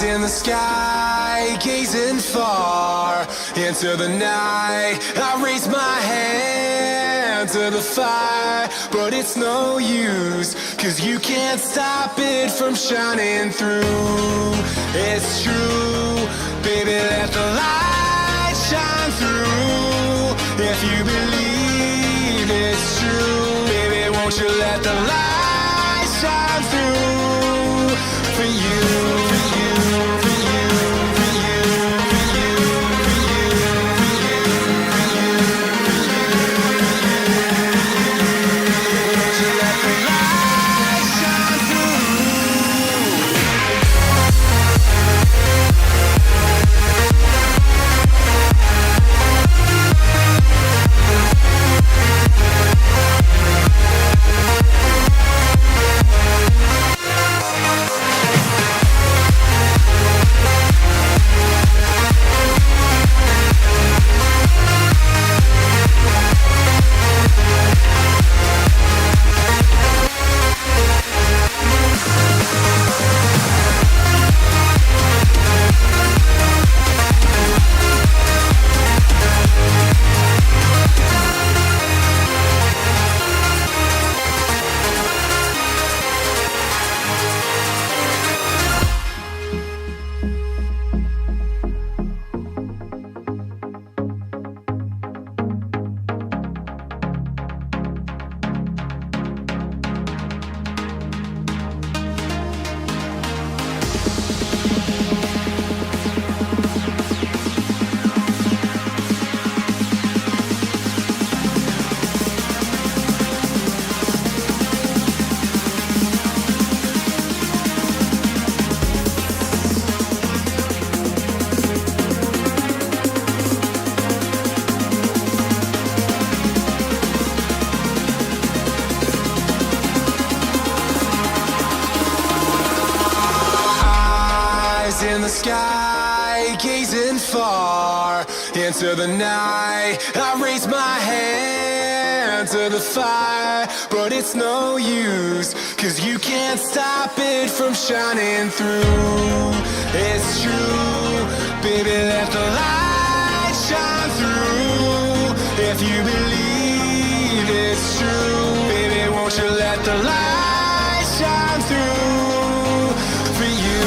In the sky, gazing far into the night, I raise my hand to the fire, but it's no use, 'cause you can't stop it from shining through. It's true, baby, let the light shine through. If you believe it's true, baby, won't you let the light shine through for you. In the sky, gazing far into the night, I raise my hand to the fire, but it's no use, 'cause you can't stop it from shining through. It's true, baby, let the light shine through. If you believe it's true, baby, won't you let the light shine through for you.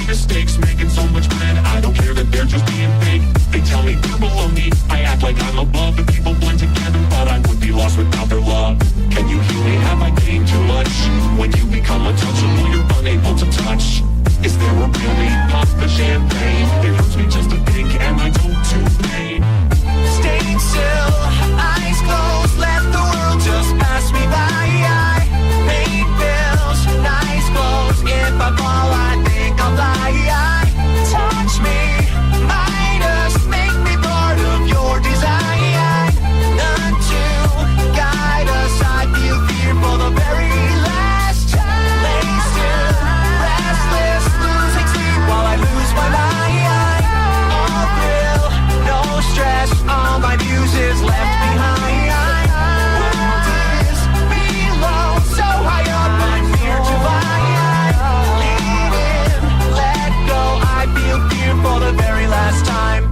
mistakes, making so much bread. I don't care that they're just being fake. They tell me they're below me, I act like I'm above. The people blend together, but I would be lost without their love. Can you heal me? Have I gained too much? When you become untouchable, you're unable to touch. Is there a real need? Pop the champagne. It hurts me just to think, and I don't do pain. Staying still, eyes closed, let the world just pass me by. I paid bills, nice clothes. If I fall, I think I'll fly. Touch me, Midas, make me part of your design. None to guide us, I feel fear for the very last time. Lay still, restless, losing sleep while I lose my mind. All thrill, no stress, all my muses left behind. World is below, so high up, I'm fear to fly. Lean in, let go, I feel fear for the very last time.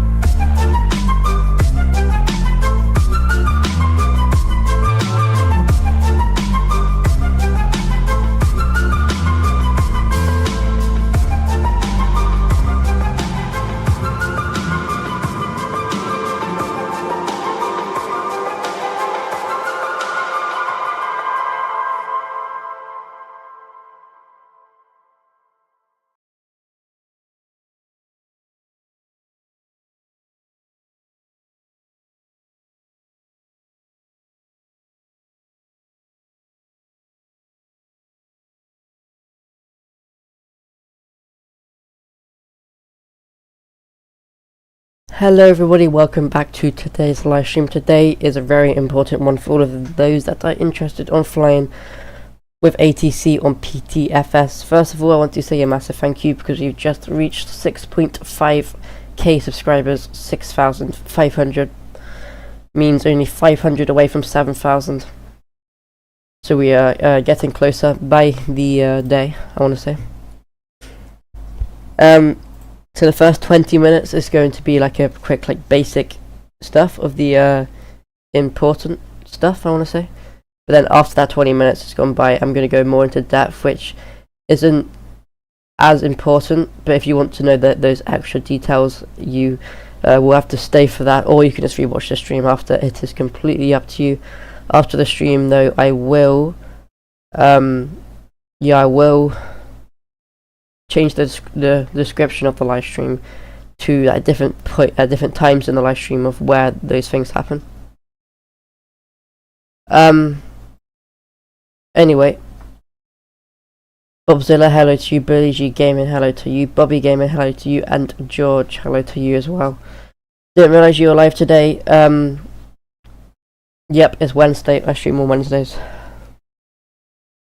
Hello everybody, welcome back to today's live stream. Today is a very important one for all of those that are interested on flying with ATC on Ptfs. First of all, I want to say a massive thank you because you've just reached 6.5k subscribers. 6,500 means only 500 away from 7,000. So we are getting closer by the day, I want to say. So the first 20 minutes is going to be like a quick, like, basic stuff of the important stuff, I want to say. But then after that 20 minutes has gone by, I'm going to go more into depth, which isn't as important. But if you want to know those extra details, you will have to stay for that, or you can just rewatch the stream after. It is completely up to you. After the stream, though, I will change the description of the live stream to at different times in the live stream of where those things happen. Anyway, Bobzilla, hello to you. Billy G Gaming, hello to you. Bobby Gaming, hello to you. And George, hello to you as well. Didn't realise you were live today. Yep, it's Wednesday. I stream on Wednesdays.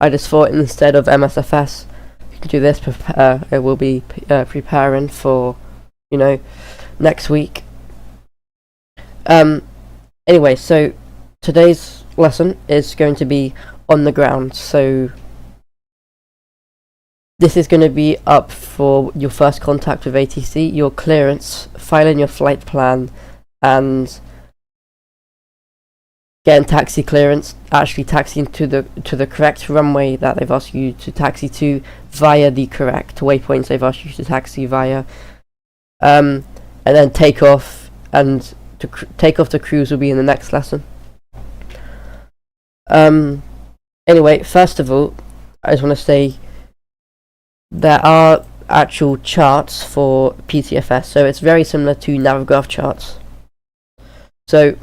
I just thought instead of MSFS, do this. I will be preparing for, you know, next week. Anyway, so today's lesson is going to be on the ground. So this is going to be up for your first contact with ATC, your clearance, filing your flight plan, and getting taxi clearance, actually taxiing to the correct runway that they've asked you to taxi to via the correct waypoints they've asked you to taxi via, and then take off, and to take off the cruise will be in the next lesson. Anyway, first of all, I just want to say there are actual charts for Ptfs, so it's very similar to Navigraph charts. So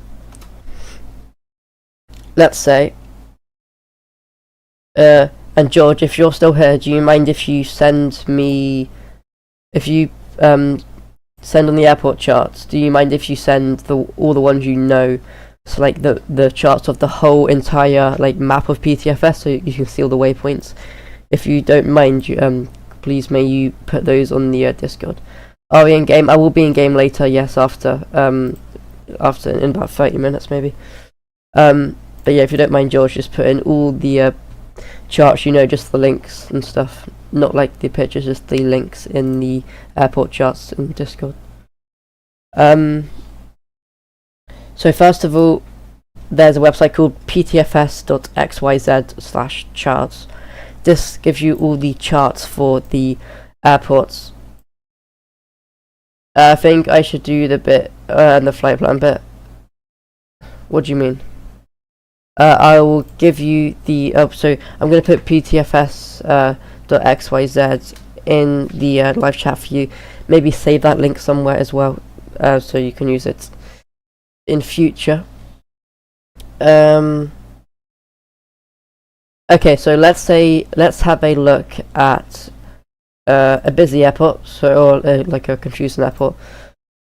let's say, and George, if you're still here, do you mind if you send me, if you send on the airport charts, do you mind if you send all the ones you know, so like the charts of the whole entire like map of Ptfs, so you can see all the waypoints? If you don't mind, you please may you put those on the Discord. Are we in game? I will be in game later, yes, after in about 30 minutes maybe. But yeah, if you don't mind, George, just put in all the charts, you know, just the links and stuff. Not like the pictures, just the links in the airport charts in Discord. So first of all, there's a website called ptfs.xyz/charts. This gives you all the charts for the airports I think I should do the bit and the flight plan bit. What do you mean? I will give you the so I'm going to put Ptfs .xyz in the live chat for you. Maybe save that link somewhere as well, so you can use it in future. Okay, so let's have a look at a busy airport, or like a confusing airport.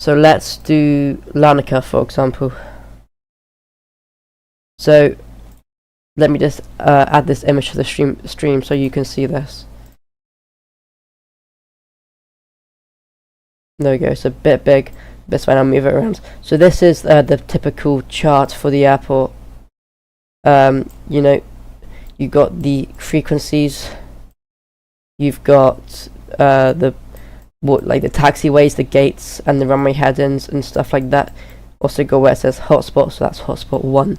So let's do Larnaca, for example. So let me just add this image to the stream so you can see this. There we go. It's a bit big. That's fine. I'll move it around. So this is the typical chart for the airport. You know, you've got the frequencies. You've got the taxiways, the gates, and the runway head-ins and stuff like that. Also go where it says hotspot. So that's hotspot 1.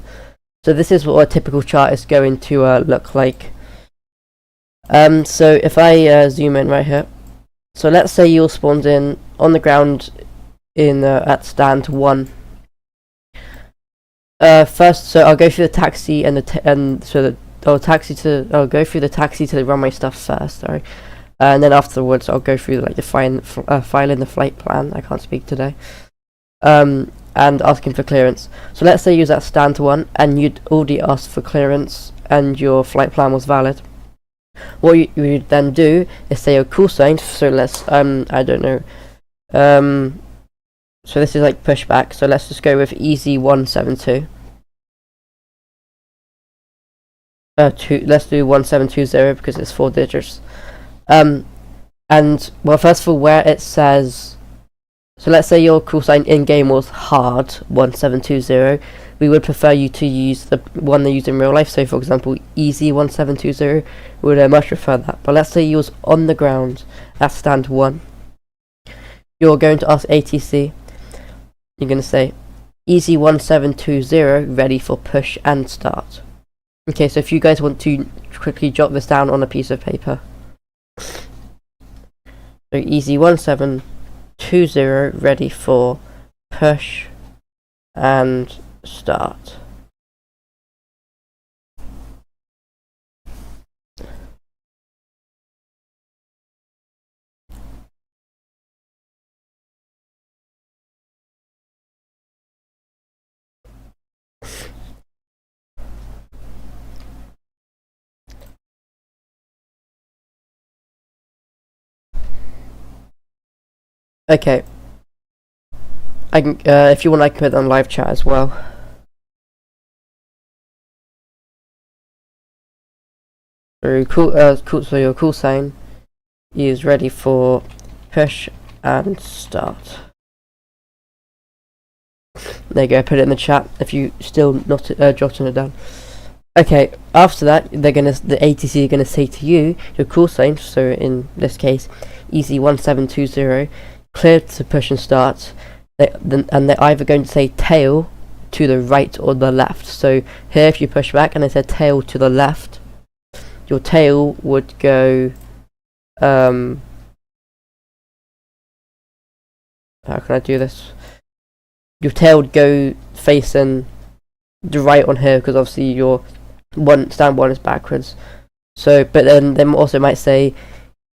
So this is what a typical chart is going to look like. So if I zoom in right here, so let's say you're spawned in on the ground in at stand 1. First, so I'll go through the taxi and I'll go through the taxi to the runway stuff first. Sorry, and then afterwards I'll go through like the file in the flight plan. I can't speak today. And asking for clearance. So let's say you was at stand 1 and you'd already asked for clearance and your flight plan was valid. What you would then do is say a call sign. So let's I don't know. So this is like pushback. So let's just go with EZ172. Let's do 1720 because it's 4 digits. And well, first of all, where it says. So let's say your call sign in-game was hard 1720. We would prefer you to use the one they use in real life. So for example, EZ1720, we would much prefer that. But let's say you was on the ground at stand 1. You're going to ask ATC. You're going to say EZ1720 ready for push and start. Okay, so if you guys want to quickly jot this down on a piece of paper. So EZ1720 ready for push and start. Okay. I can, if you want, I can put it on live chat as well. So so your call sign is ready for push and start. There you go. Put it in the chat if you still not jotting it down. Okay. After that, the ATC are gonna say to you your call sign. So in this case, EZ1720 cleared to push and start. And they're either going to say tail to the right or the left. So here, if you push back and it said tail to the left, your tail would go. How can I do this? Your tail would go facing the right on here because obviously your stand 1 is backwards. So, but then they also might say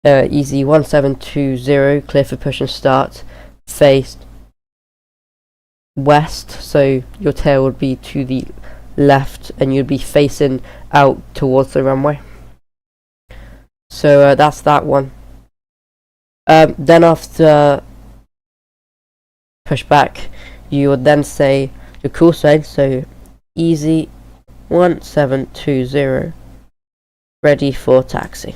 EZ1720 clear for push and start, face west, so your tail would be to the left and you'd be facing out towards the runway. So that's that one. Then after push back, you would then say your call sign, so EZ1720 ready for taxi.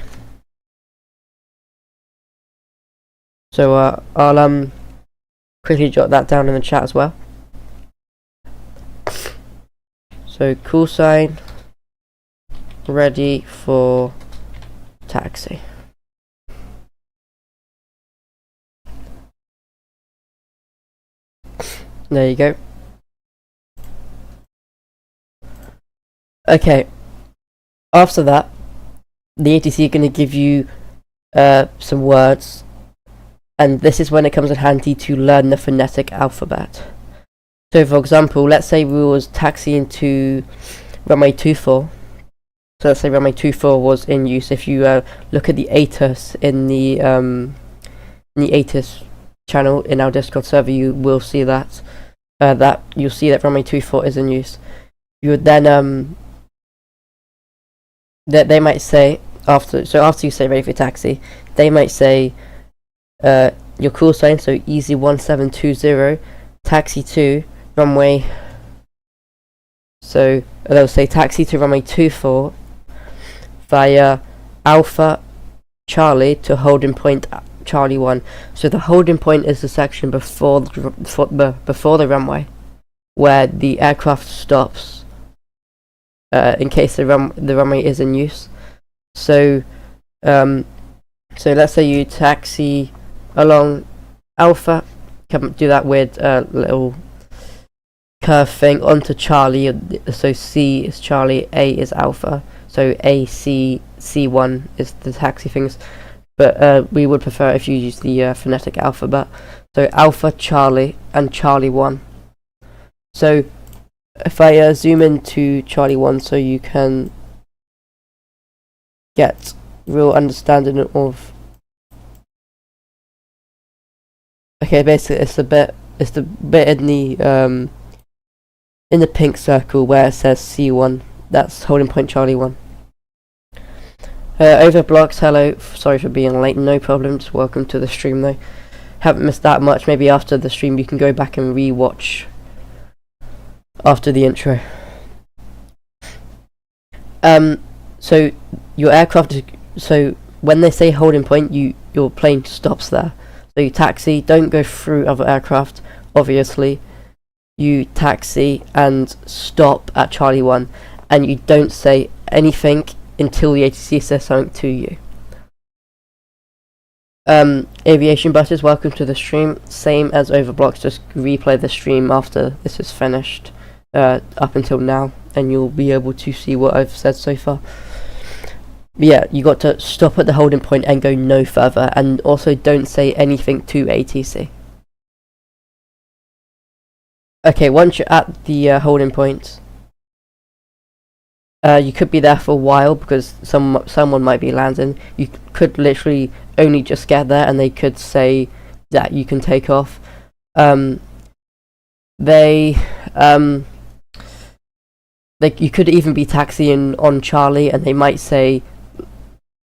So I'll quickly jot that down in the chat as well. So call sign ready for taxi. There you go. Okay. After that, the ATC are going to give you some words, and this is when it comes in handy to learn the phonetic alphabet. So for example, let's say we was taxiing to runway 24. So let's say runway 24 was in use. If you look at the ATIS in the ATIS channel in our Discord server, you will see that you'll see that runway 24 is in use. You would then that they might say after you say ready for taxi, they might say your call sign, so easy 1720, taxi to runway. So they'll say taxi to runway 24 via Alpha Charlie to holding point Charlie 1. So the holding point is the section before the runway, where the aircraft stops in case the runway is in use. So let's say you taxi along Alpha, do that with a little curve thing onto Charlie. So C is Charlie, A is Alpha. So A, C, C1 is the taxi things. But we would prefer if you use the phonetic alphabet. So Alpha, Charlie, and Charlie 1. So if I zoom into Charlie 1 so you can get real understanding of... Okay, basically it's the bit in the pink circle where it says C1. That's holding point Charlie 1. Over blocks, hello, sorry for being late, no problem, just welcome to the stream though. Haven't missed that much. Maybe after the stream you can go back and re-watch after the intro. So your aircraft, so when they say holding point, your plane stops there. So you taxi, don't go through other aircraft, obviously. You taxi and stop at Charlie 1, and you don't say anything until the ATC says something to you. Aviation buses, welcome to the stream. Same as Overblocks, just replay the stream after this is finished, up until now, and you'll be able to see what I've said so far. But yeah, you got to stop at the holding point and go no further, and also don't say anything to ATC. Okay, once you're at the holding point, you could be there for a while because someone might be landing. You could literally only just get there and they could say that you can take off. You could even be taxiing on Charlie and they might say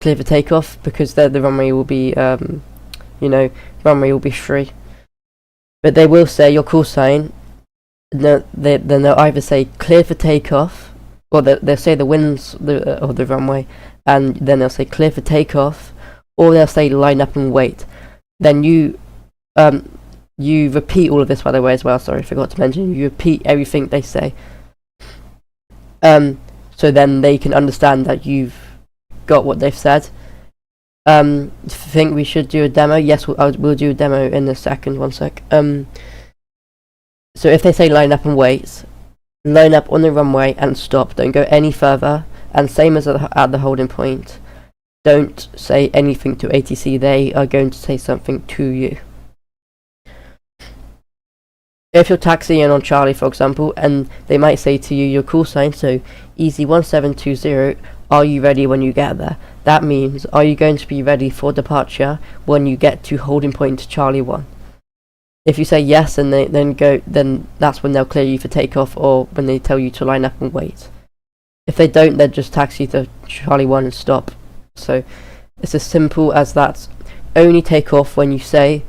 clear for takeoff because the runway will be runway will be free. But they will say your call sign. Then they'll either say clear for takeoff, or they'll say the winds of the runway, and then they'll say clear for takeoff, or they'll say line up and wait. Then you repeat all of this, by the way, as well. Sorry, I forgot to mention. You repeat everything they say, so then they can understand that you've got what they've said. Think we should do a demo? Yes, we'll do a demo in a second. 1 sec. So if they say line up and wait, line up on the runway and stop. Don't go any further. And same as at the holding point, don't say anything to ATC. They are going to say something to you. If you're taxiing on Charlie, for example, and they might say to you your call sign, so easy 1720, are you ready when you get there? That means, are you going to be ready for departure when you get to holding point Charlie 1? If you say yes and then that's when they'll clear you for takeoff, or when they tell you to line up and wait. If they don't, they'll just taxi to Charlie 1 and stop. So it's as simple as that. Only take off when you hear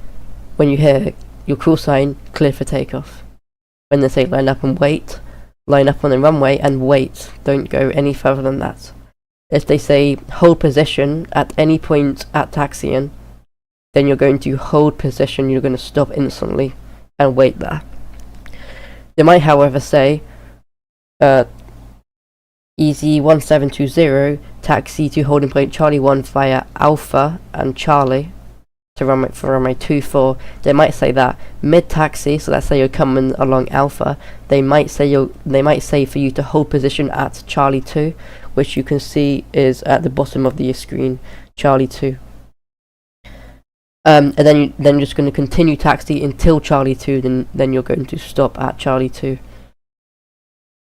your call sign clear for takeoff. When they say line up and wait, line up on the runway and wait. Don't go any further than that. If they say hold position at any point at taxiing, then you're going to hold position, you're going to stop instantly and wait there. They might, however, say easy 1720, taxi to holding point Charlie 1 via Alpha and Charlie to runway 24. They might say that mid taxi, so let's say you're coming along Alpha, they might say for you to hold position at Charlie 2, which you can see is at the bottom of the screen, Charlie 2. And then you're just going to continue taxi until Charlie 2, then you're going to stop at Charlie 2.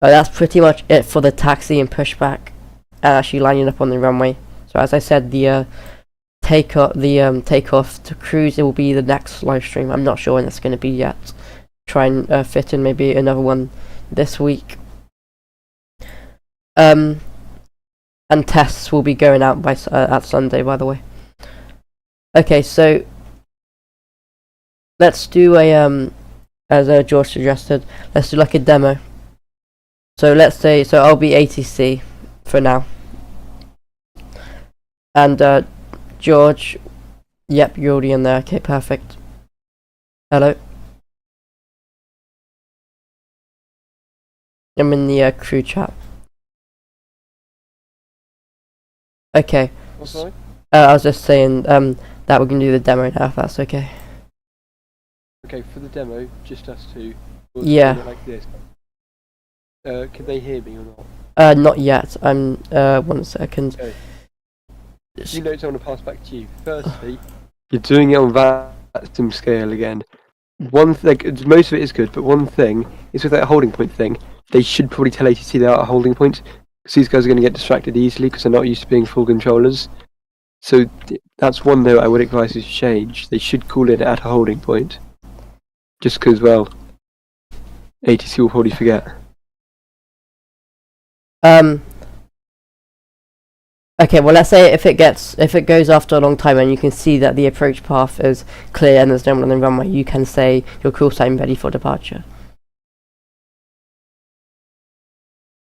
That's pretty much it for the taxi and pushback, and actually lining up on the runway. So as I said, the takeoff to cruise, it will be the next live stream. I'm not sure when it's going to be yet. Try and fit in maybe another one this week. And tests will be going out by at Sunday, by the way. Okay, so let's do a as George suggested, let's do like a demo. So let's say, so I'll be ATC for now, and George, yep, you're already in there. Okay, perfect. Hello. I'm in the crew chat. Okay. Oh, sorry? I was just saying that we're gonna do the demo now, if that's okay. Okay, for the demo, just us two. We'll Yeah. do it like this. Can they hear me or not? Not yet. I'm 1 second. Okay. You notes I want to pass back to you. Firstly, you're doing it on vacuum scale again. One thing, most of it is good, but one thing is with that holding point thing. They should probably tell ATC they're at a holding point, because these guys are going to get distracted easily because they're not used to being full controllers. So that's one note I would advise you to change. They should call it at a holding point, just because, well, ATC will probably forget. Okay, well, let's say if it goes after a long time and you can see that the approach path is clear and there's no one on the runway, you can say your call sign ready for departure.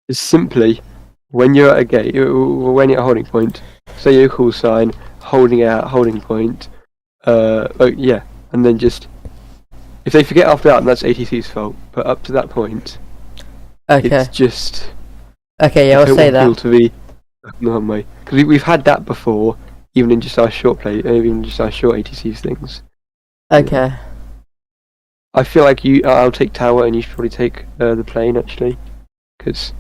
Is simply when you're at a gate, when you're at a holding point, say your call sign, holding out, holding point, yeah, and then just if they forget after that, then that's ATC's fault. But up to that point, Okay. it's just Okay, yeah, I'll say that. To be one way, because we've had that before, even in just our short play, even just our short ATC things. Okay. I feel like I'll take tower, and you should probably take the plane actually, because.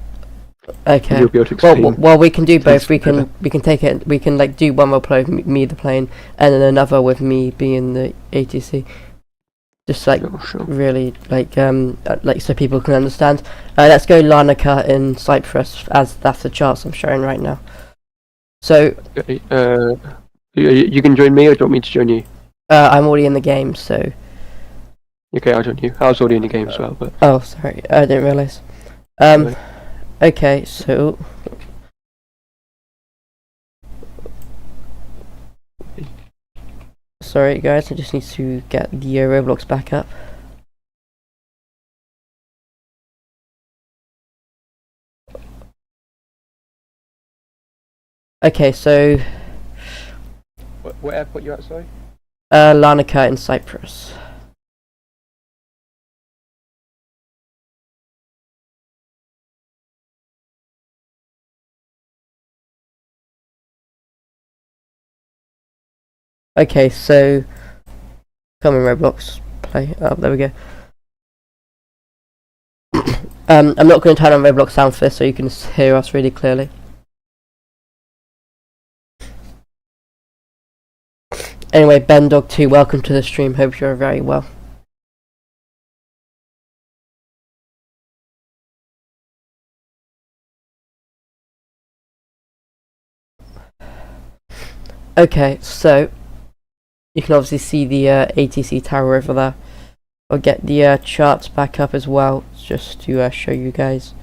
Okay. You'll be able to explain. Well, we can do both. We better. can take it. We can like do one role play with me the plane, and then another with me being the ATC. Just like Sure. really like so people can understand. Let's go Larnaca in Cyprus, as that's the charts I'm showing right now. So Okay, you can join me, or do you want me to join you? I'm already in the game, so. Okay, I'll join you. I was already in the game as well, but. Oh, sorry, I didn't realise. Anyway. Okay, so. Sorry guys, I just need to get the Roblox back up. Okay, so What airport you at, sorry? Larnaca in Cyprus. Okay, so come on Roblox, play. Oh, there we go. I'm not going to turn on Roblox sound for this, so you can hear us really clearly. Anyway, BenDog2, welcome to the stream. Hope you're very well. Okay, so you can obviously see the ATC tower over there. I'll get the charts back up as well, just to show you guys.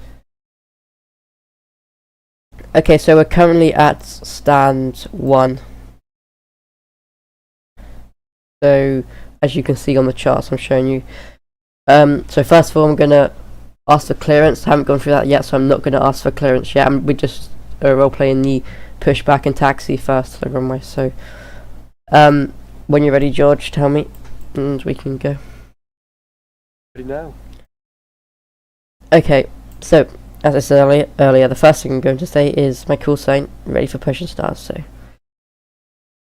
Okay, so we're currently at stand 1. So, as you can see on the charts I'm showing you. So first of all, I'm going to ask for clearance. I haven't gone through that yet, so I'm not going to ask for clearance yet. We're just role-playing the pushback and taxi first to the runway. So, when you're ready, George, tell me, and we can go. Ready now. Okay, so as I said earlier, the first thing I'm going to say is my call sign ready for push and start. So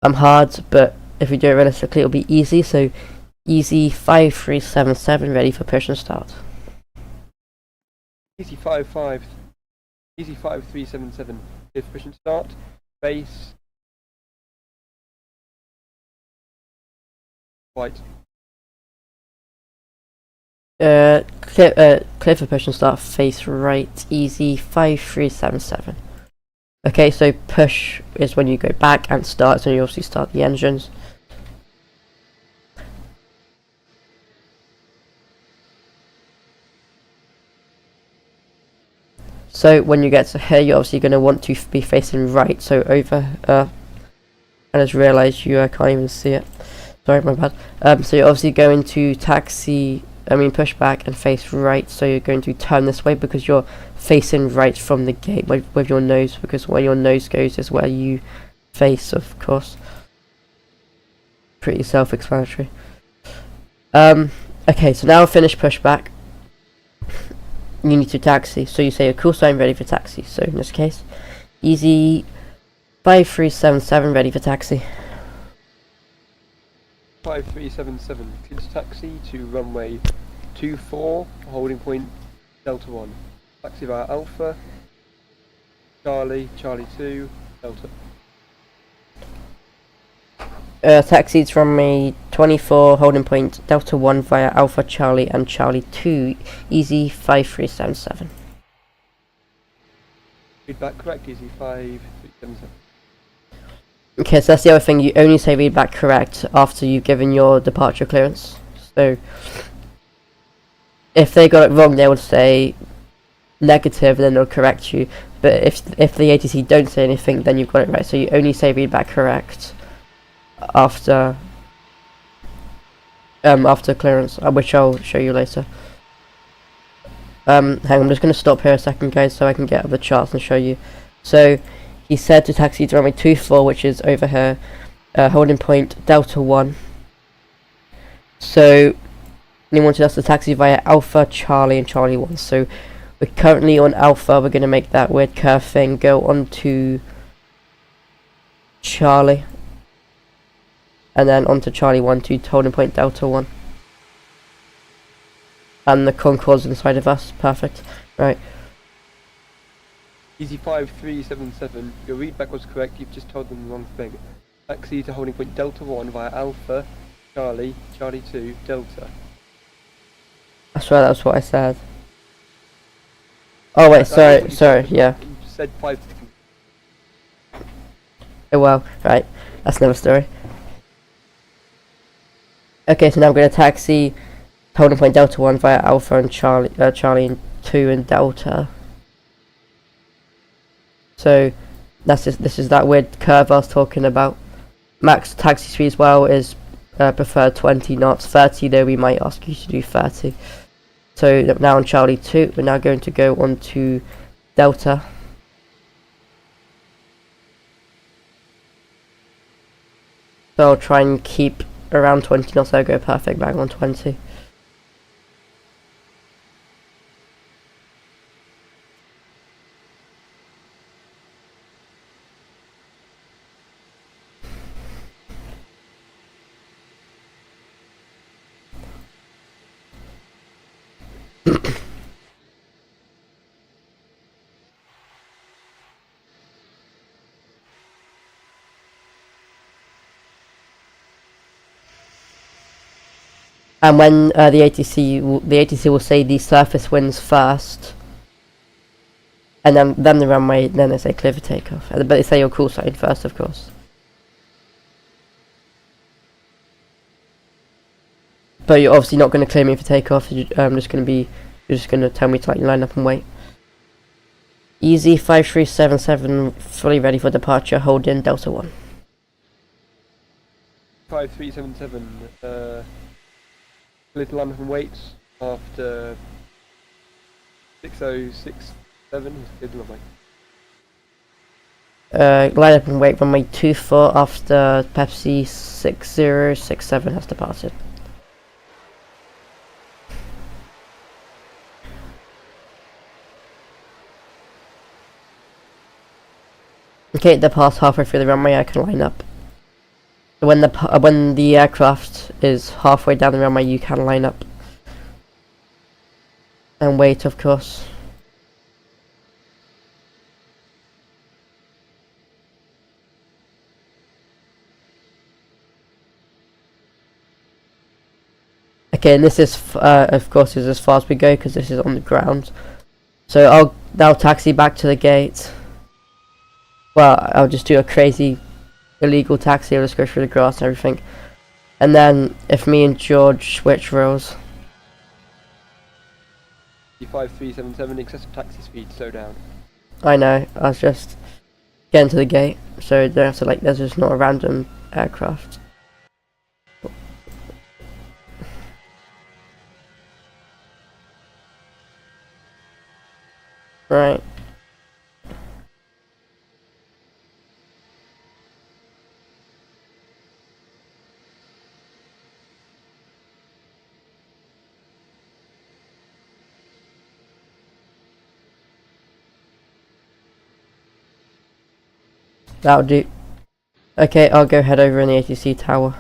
I'm hard, but if we do it realistically, it'll be easy. So easy 5377 ready for push and start. Easy 5377. If push and start. Base. White. Clear for push and start face right, easy, 5377. Okay, so push is when you go back, and start is when you obviously start the engines. So when you get to here, you're obviously going to want to be facing right, so over, I just realised you can't even see it. Sorry, my bad. So you're obviously going to push back and face right, so you're going to turn this way because you're facing right from the gate with your nose, because where your nose goes is where you face, of course. Pretty self-explanatory. Okay, so now finish pushback. You need to taxi, so you say a call sign ready for taxi. So in this case, easy 5377 ready for taxi. 5377, clear to taxi to runway 24, holding point Delta 1. Taxi via Alpha, Charlie, Charlie 2, Delta. Taxis from runway 24, holding point Delta 1 via Alpha Charlie and Charlie 2, easy 5377. Feedback correct, easy 5377. Okay, so that's the other thing, you only say read back correct after you've given your departure clearance. So, if they got it wrong, they would say negative and then they'll correct you. But if the ATC don't say anything, then you've got it right. So you only say read back correct after clearance, which I'll show you later. Hang on, I'm just going to stop here a second, guys, so I can get up the charts and show you. So, he said to taxi to runway 24, which is over here, holding point Delta 1. So, he wanted us to taxi via Alpha, Charlie, and Charlie 1. So, we're currently on Alpha. We're going to make that weird curve thing, go on to Charlie, and then onto Charlie 1 to holding point Delta 1. And the Concorde's inside of us. Perfect. Right. Easy 5377, your readback was correct, you've just told them the wrong thing. Taxi to holding point Delta 1 via Alpha, Charlie, Charlie 2, Delta. I swear that was what I said. Oh wait, sorry, yeah. You said 5. Oh well, right. That's another story. Okay, so now I'm going to taxi holding point Delta 1 via Alpha and Charlie 2 and Delta. So this is that weird curve I was talking about. Max taxi speed as well is preferred 20 knots. 30 though we might ask you to do 30. So now on Charlie 2, we're now going to go on to Delta. So I'll try and keep around 20 knots. I'll go perfect bang on 20. And when the ATC will say the surface winds first, and then the runway, then they say clear for takeoff. But they say your call sign first, of course. But you're obviously not going to clear me for takeoff. You're just going to tell me to line up and wait. Easy 5377, fully ready for departure. Hold in Delta 1. 5377, little line up and wait after 6067. Line up and wait runway 24 after Pepsi 6067 has departed. Okay, they're past halfway through the runway. I can line up. When the aircraft is halfway down the runway, you can line up and wait, of course. Okay, and this is, of course, is as far as we go because this is on the ground. So I'll now taxi back to the gate. Well, I'll just do a crazy, illegal taxi. I'll just go through the grass and everything. And then, if me and George switch roles. 5377, excessive taxi speed, slow down. I know, I was just getting to the gate, so don't have to, like, there's just not a random aircraft. Right. That'll do. Okay, I'll go head over in the ATC tower.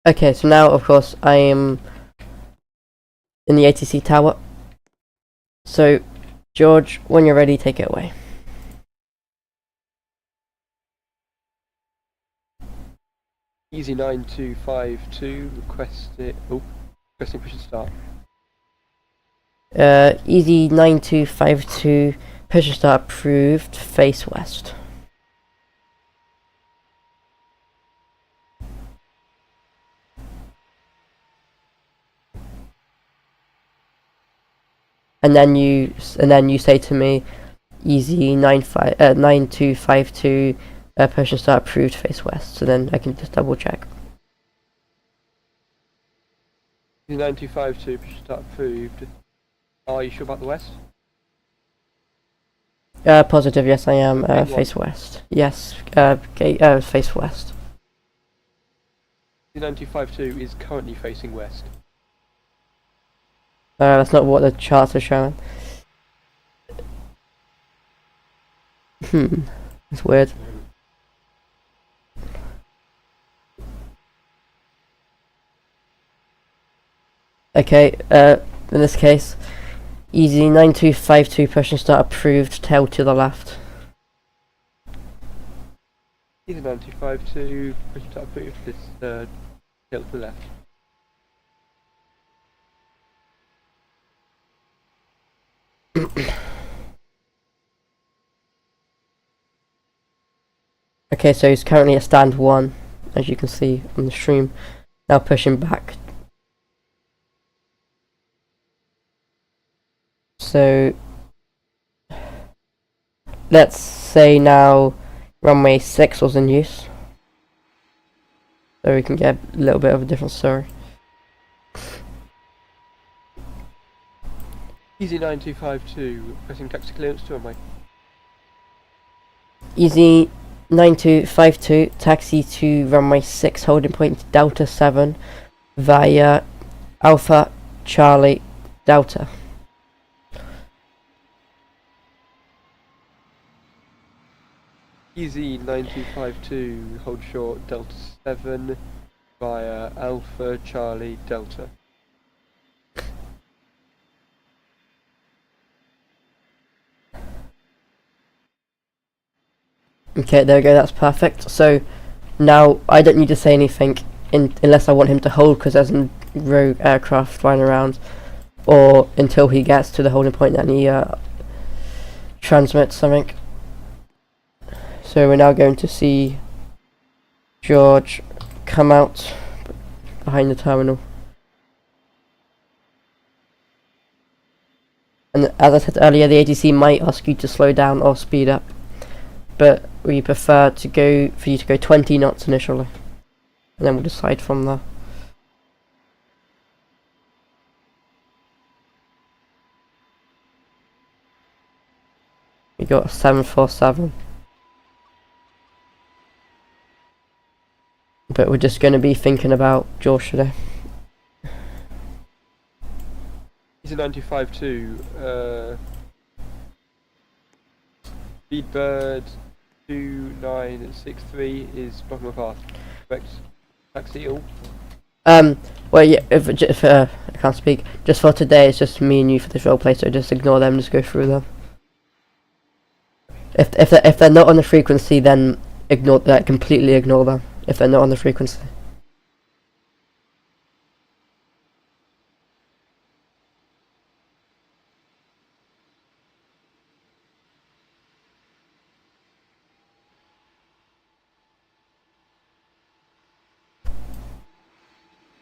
Okay, so now, of course, I am in the ATC tower. So, George, when you're ready, take it away. Easy 9252, requesting push and start. Easy 9252, push and start approved, face west. And then you say to me, easy 9252, push and start approved, face west. So then I can just double check. Easy 9252, push and start approved. Are you sure about the west? Positive, yes I am, face west. Yes, face west. Easy 9252 is currently facing west. That's not what the charts are showing. It's weird. Okay, in this case, easy 9252 push and start approved, tail to the left. Easy 9252, push and start approved, this tail to the left. Okay, so he's currently at stand 1, as you can see on the stream. Now pushing back. So, let's say now runway 6 was in use. So we can get a little bit of a different story. Easy 9252, pressing taxi clearance to runway. Easy 9252, taxi to runway 6, holding point Delta 7 via Alpha Charlie Delta. Easy 9252, hold short Delta 7 via Alpha Charlie Delta. Okay, there we go, that's perfect. So now I don't need to say anything unless I want him to hold because there's a rogue aircraft flying around, or until he gets to the holding point and he transmits something. So we're now going to see George come out behind the terminal. And as I said earlier, the ATC might ask you to slow down or speed up, but we prefer for you to go 20 knots initially, and then we'll decide from there. We got a 747. But we're just going to be thinking about George today. He's a 952. Speedbird 2963 is blocking my path. Correct. Taxi all. Well, yeah, if I can't speak, just for today, it's just me and you for this roleplay, so just ignore them, just go through them. If they're not on the frequency, then ignore that, completely ignore them, if they're not on the frequency.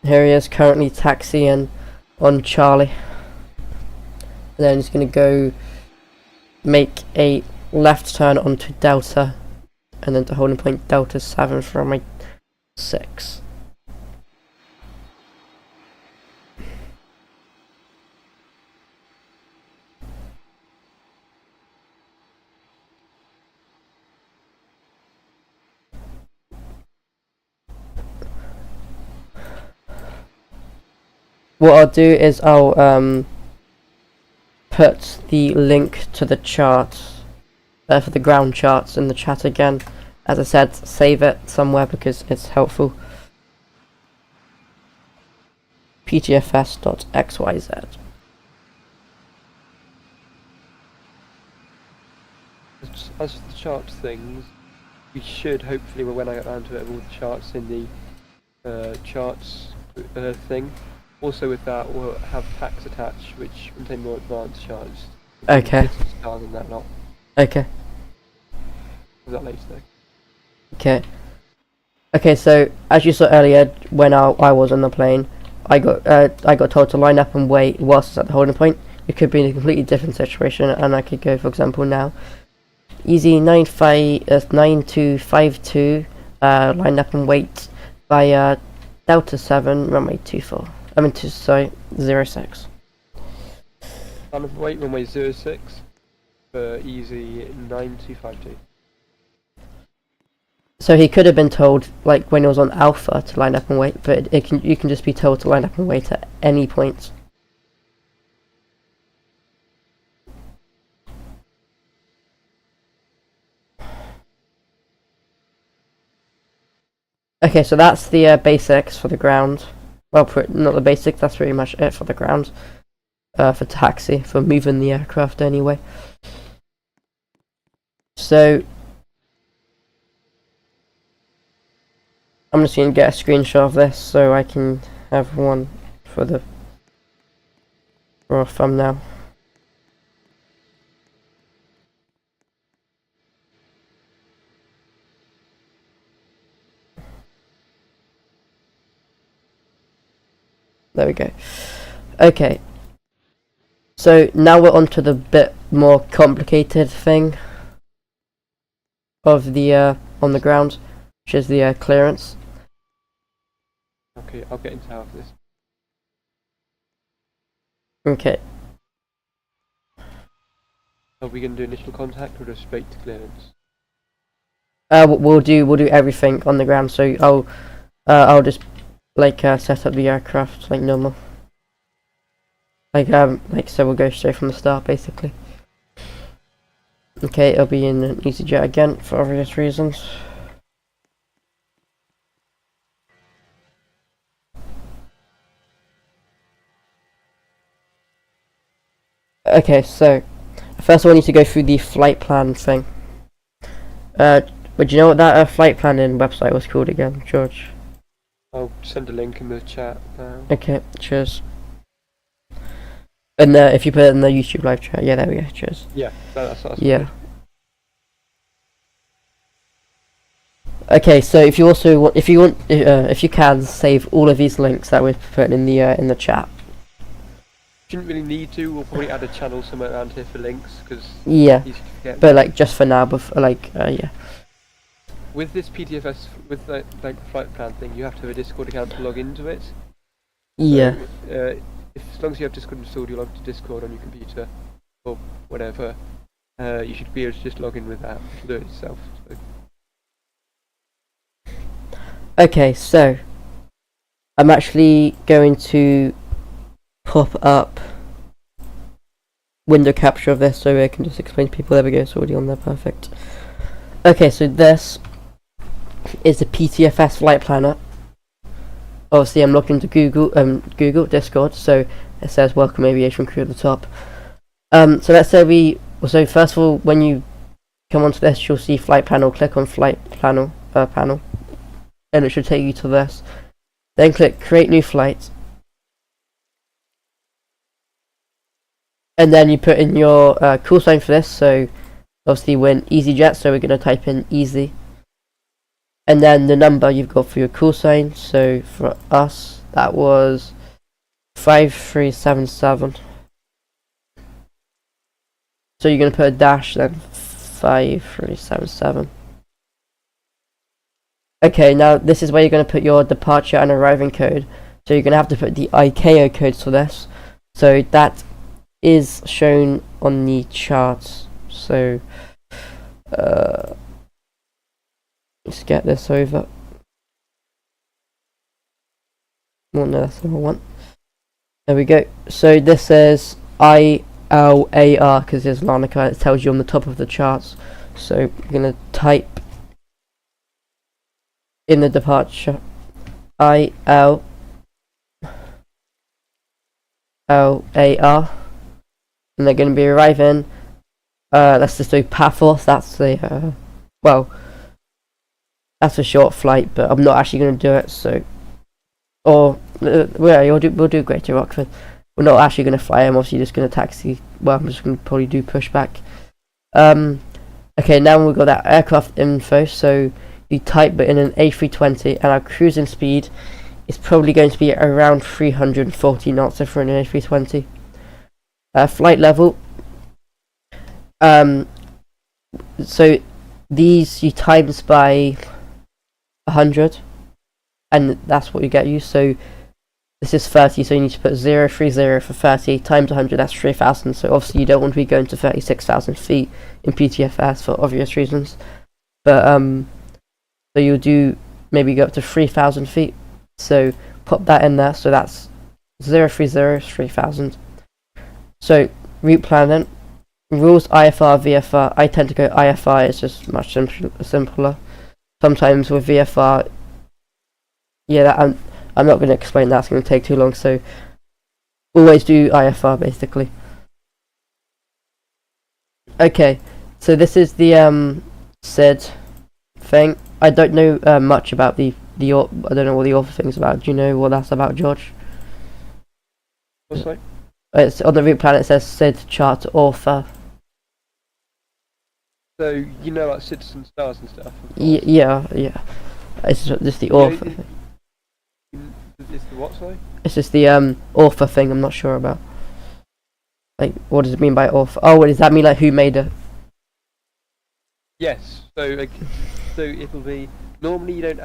Here he is, currently taxiing on Charlie. And then he's going to go make a left turn onto Delta, and then to holding point Delta 7 from my 6. What I'll do is I'll put the link to the chart for the ground charts in the chat again. As I said, save it somewhere because it's helpful. Ptfs.xyz. As for the charts things, we should hopefully, when I get around to it, have all the charts in the charts thing. Also with that, we'll have packs attached, which contain more advanced charts. Okay. Stars and that lot. Okay. Is that later though? Okay. Okay, so as you saw earlier, when I was on the plane, I got told to line up and wait whilst it's at the holding point. It could be in a completely different situation, and I could go, for example, now. Easy 9252, line up and wait by Delta 7, runway 24. 06. Line up and wait, runway 06 for easy 9252. So he could have been told, like when he was on Alpha, to line up and wait, but you can just be told to line up and wait at any point. Okay, so that's the basics for the ground. Well, not the basics, that's pretty much it for the ground. For taxi, for moving the aircraft anyway. So I'm just going to get a screenshot of this so I can have one for a thumbnail. There we go. Okay. So now we're on to the bit more complicated thing of the on the ground, which is the clearance. Okay, I'll get into half of this. Okay. Are we going to do initial contact or just straight to clearance? We'll do everything on the ground. So I'll just set up the aircraft like normal. So we'll go straight from the start basically. Okay, it'll be in an EasyJet again for obvious reasons. Okay, so first I want you to go through the flight plan thing. Would you know what that flight planning website was called again, George? I'll send a link in the chat now. Okay, cheers. And if you put it in the YouTube live chat, yeah, there we go. Cheers. Yeah, that's yeah. Okay, so if you also want, if you can save all of these links that we're putting in the chat. Shouldn't really need to. We'll probably add a channel somewhere around here for links because yeah, easy to forget. but like just for now, yeah. With this PTFS, with the flight plan thing, you have to have a Discord account to log into it. Yeah. So, as long as you have Discord installed, you'll log to Discord on your computer or whatever. You should be able to just log in with that. You can do it yourself. So. Okay, so I'm actually going to pop up window capture of this so I can just explain to people. There we go, it's already on there, perfect. Okay, so this is the Ptfs flight planner. Obviously I'm logged into Google Discord, so it says welcome Aviation Crew at the top. So let's say so first of all, when you come onto this, you'll see flight panel. Click on flight panel, and it should take you to this. Then click create new flight, and then you put in your call sign for this. So obviously we're in EasyJet, so we're going to type in easy, and then the number you've got for your call sign. So for us, that was 5377. So you're going to put a dash, then 5377. Okay, now this is where you're going to put your departure and arriving code. So you're going to have to put the ICAO codes for this. So that is shown on the charts. So let's get this over. Oh no, that's the wrong one. There we go. So this is ILAR because there's Larnaca. It tells you on the top of the charts. So you're going to type in the departure ILAR, and they're going to be arriving. Let's just do Ptfs. That's the well, that's a short flight, but I'm not actually going to do it. So, or we'll do Greater Rockford. We're not actually going to fly. I'm obviously just going to taxi. Well, I'm just going to probably do pushback. Okay, now we've got that aircraft info. So you type in an A320, and our cruising speed is probably going to be around 340 knots for an A320. Flight level. So these you times by 100, and that's what you get you. So this is 30, so you need to put 030 for 30 times 100. That's 3,000. So obviously you don't want to be going to 36,000 feet in Ptfs for obvious reasons. But so you'll do maybe go up to 3,000 feet. So pop that in there. So that's 030 3,000. So route planning. Rules IFR, VFR. I tend to go IFR, it's just much simpler. Sometimes with VFR, yeah, I'm not going to explain that, it's going to take too long, so always do IFR basically. Okay, so this is the SID thing. I don't know much about the I don't know what the author thing's about. Do you know what that's about, George? What's that? It's on the route plan. It says SID chart author. So you know like citizen stars and stuff. Yeah. It's just the author. It's the what, sorry? It's just the author thing. I'm not sure about. Like, what does it mean by author? Oh, does that mean like who made it? Yes. So so it'll be normally you don't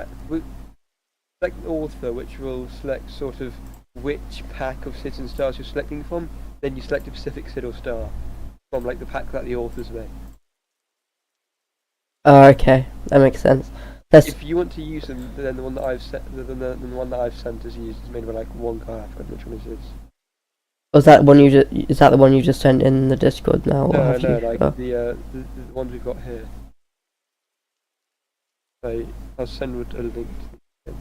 select the author, which will select sort of which pack of citizen stars you're selecting from. Then you select a specific SID or star from like the pack that the author's made. Oh, okay, that makes sense. If you want to use them, then the one that I've set, the one that I've sent is used. It's made by like one guy. I forgot which one it is. Was that one is that the one you just sent in the Discord now? Or No, have no, you? like Oh. the ones we've got here. So I'll send a link. To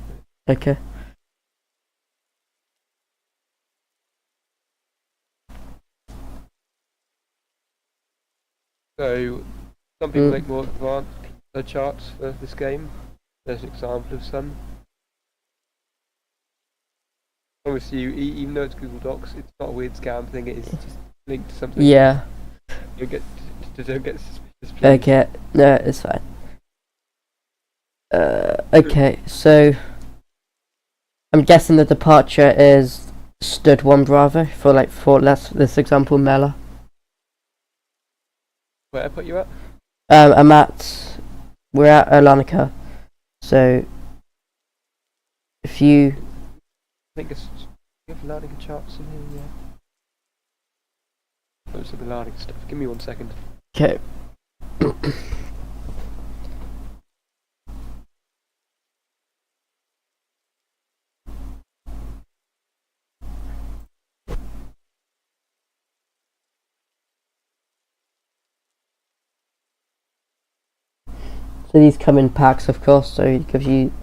Okay. So some people make more advanced charts for this game. There's an example of some. Obviously, even though it's Google Docs, it's not a weird scam thing. It is just linked to something. Yeah. You don't get suspicious. Please. Okay. No, it's fine. Okay. So I'm guessing the departure is stood 1 Bravo for this example Mela. Where I put you at? We're at Larnaca. So if you I think you have learning charts in here, yeah. Those are the learning stuff. Give me 1 second. okay. So these come in packs, of course, so it gives you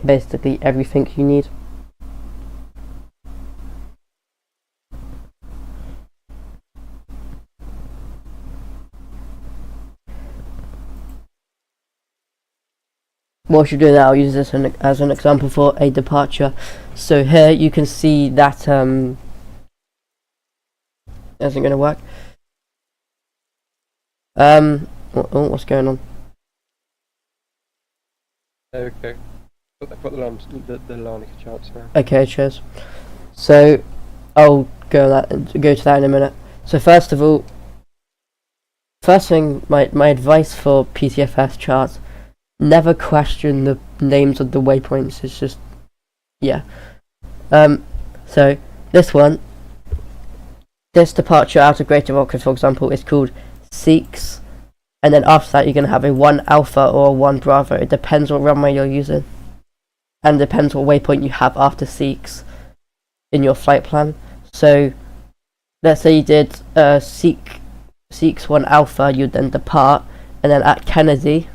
basically everything you need. What I should do now, I'll use this as an example for a departure. So here you can see that isn't going to work. What's going on? There we go. I've got the Larnica charts now. Okay, cheers. So I'll go to that in a minute. So first of all, first thing, my advice for Ptfs charts: never question the names of the waypoints. It's just, yeah. So this departure out of Greater Rockford, for example, is called Seeks, and then after that you're going to have a 1 Alpha or a 1 Bravo. It depends what runway you're using, and depends what waypoint you have after Seeks in your flight plan. So let's say you did Seeks 1 Alpha, you'd then depart, and then at Kennedy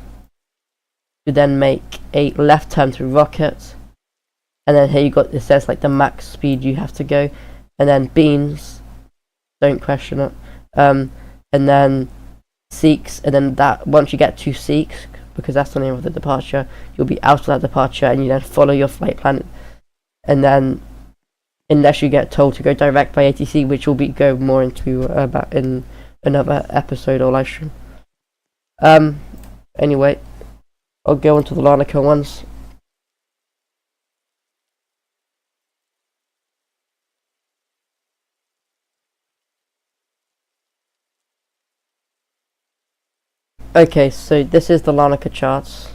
you then make a left turn to Rocket, and then here you got, it says like the max speed you have to go, and then Beans, don't question it, and then Seeks, and then that once you get to Seeks, because that's the name of the departure, you'll be out of that departure, and you then follow your flight plan, and then unless you get told to go direct by ATC, which will go more into about in another episode or live stream. Anyway, I'll go into the Larnica ones. Okay, so this is the Larnica charts.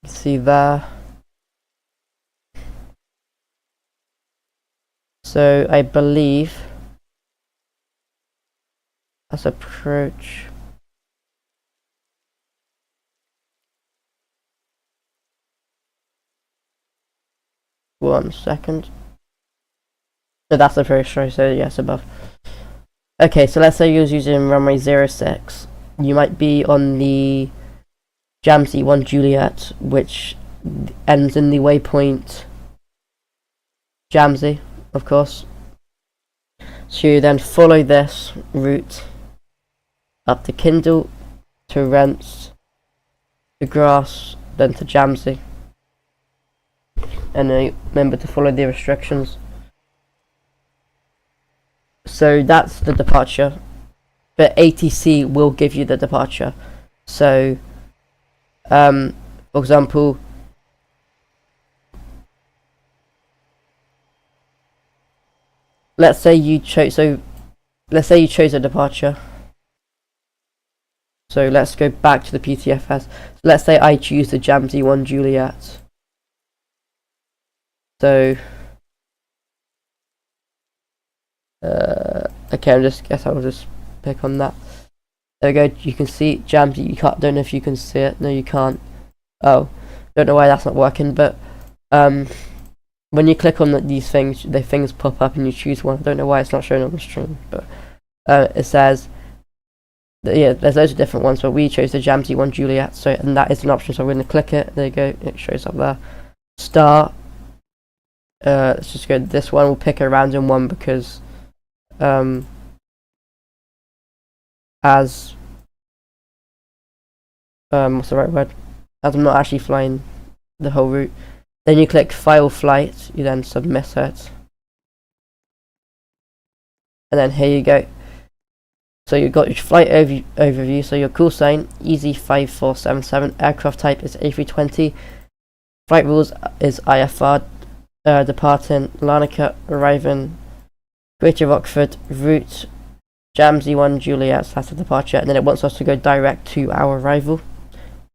See there. So I believe that's approach. One second. No, that's approach, sorry, so yes, above. Okay, so let's say you was using runway 06. You might be on the Jamsey 1 Juliet, which ends in the waypoint Jamsey, of course. So you then follow this route up to Kindle, to Rents, to Grass, then to Jamsey. And then remember to follow the restrictions. So that's the departure, but ATC will give you the departure. So, for example, let's say you chose a departure. So let's go back to the Ptfs. So let's say I choose the Jamsey 1 Juliet. So okay, I'll just pick on that. There we go. You can see Jamsey. You can't. Don't know if you can see it. No, you can't. Oh, don't know why that's not working. But when you click on these things, the things pop up and you choose one. I don't know why it's not showing on the stream, but it says that, yeah, there's loads of different ones. But we chose the Jamsey 1 Juliet. So, and that is an option. So we're going to click it. There you go. It shows up there. Start. Let's just go to this one. We'll pick a random one because as what's the right word? As I'm not actually flying the whole route. Then you click File Flight. You then submit it, and then here you go. So you've got your flight overview. So your call sign EZ5477. Aircraft type is A320. Flight rules is IFR. Departing Larnica, arriving Greater Rockford, route Jamsey 1 Juliet, that's the departure, and then it wants us to go direct to our arrival.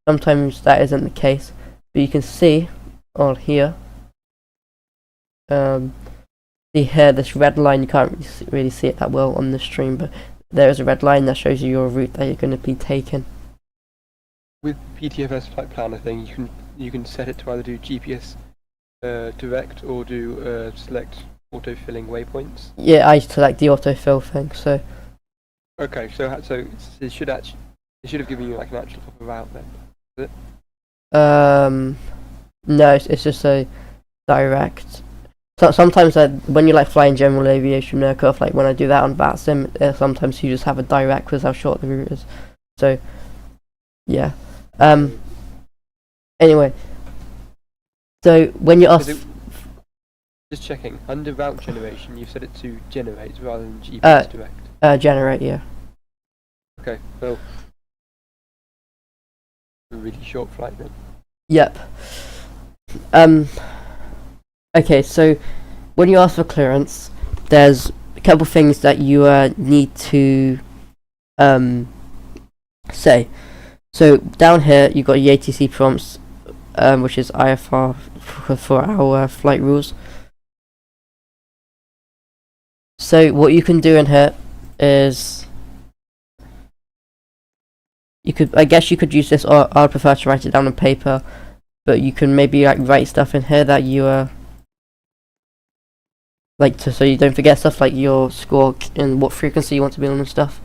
Sometimes that isn't the case, but you can see on here, see here this red line. You can't really see it that well on the stream, but there is a red line that shows you your route that you're going to be taking. With Ptfs flight planner thing, you can set it to either do GPS direct or do select auto-filling waypoints. Yeah, I select the autofill thing, so Okay, so it should have given you like an actual proper route then. Is it? No, it's just a direct. So sometimes when you like flying general aviation aircraft, like when I do that on VATSIM, sometimes you just have a direct because how short the route is. So, yeah. Anyway, so when you ask, Just checking, under route generation, you set it to generate rather than GPS direct. generate, yeah. Okay, well, a really short flight then. Yep. Okay, so when you ask for clearance, there's a couple things that you need to say. So down here you got your ATC prompts, which is IFR for our flight rules. So what you can do in here is I guess you could use this, or I'd prefer to write it down on paper, but you can maybe like write stuff in here that you so you don't forget stuff like your squawk and what frequency you want to be on and stuff.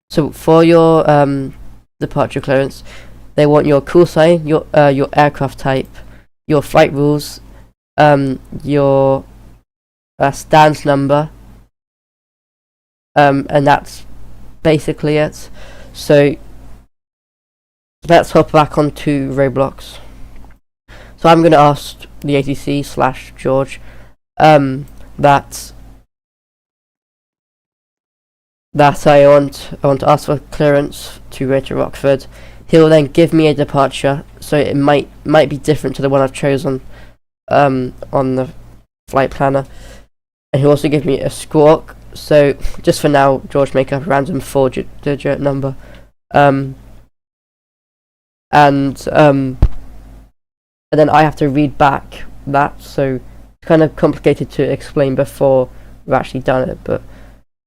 So for your departure clearance, they want your call sign, your aircraft type, your flight rules, your stance number, and that's basically it. So let's hop back onto Roblox. So I'm going to ask the ATC / George that I want to ask for clearance to go to Rockford. He'll then give me a departure, so it might be different to the one I've chosen on the flight planner, and he'll also give me a squawk. So just for now, George make up a random 4-digit number, and then I have to read back that. So it's kind of complicated to explain before we've actually done it, but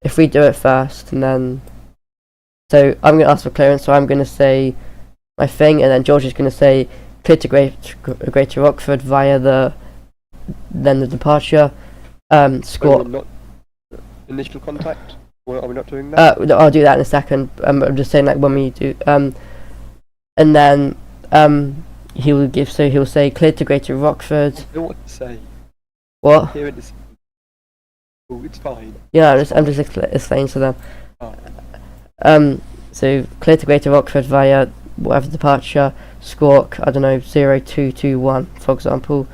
if we do it first, and then so I'm going to ask for clearance, so I'm going to say my thing, and then George is going to say clear to Greater Rockford via the departure squawk. Not initial contact? Are we not doing that? No, I'll do that in a second. I'm just saying like when we do and then he'll say clear to Greater Rockford. I don't know what to say. What? Here it is. Oh, it's fine. Yeah, I'm just explaining to them. Oh. So clear to Greater Rockford via whatever departure squawk. I don't know, 0221 for example.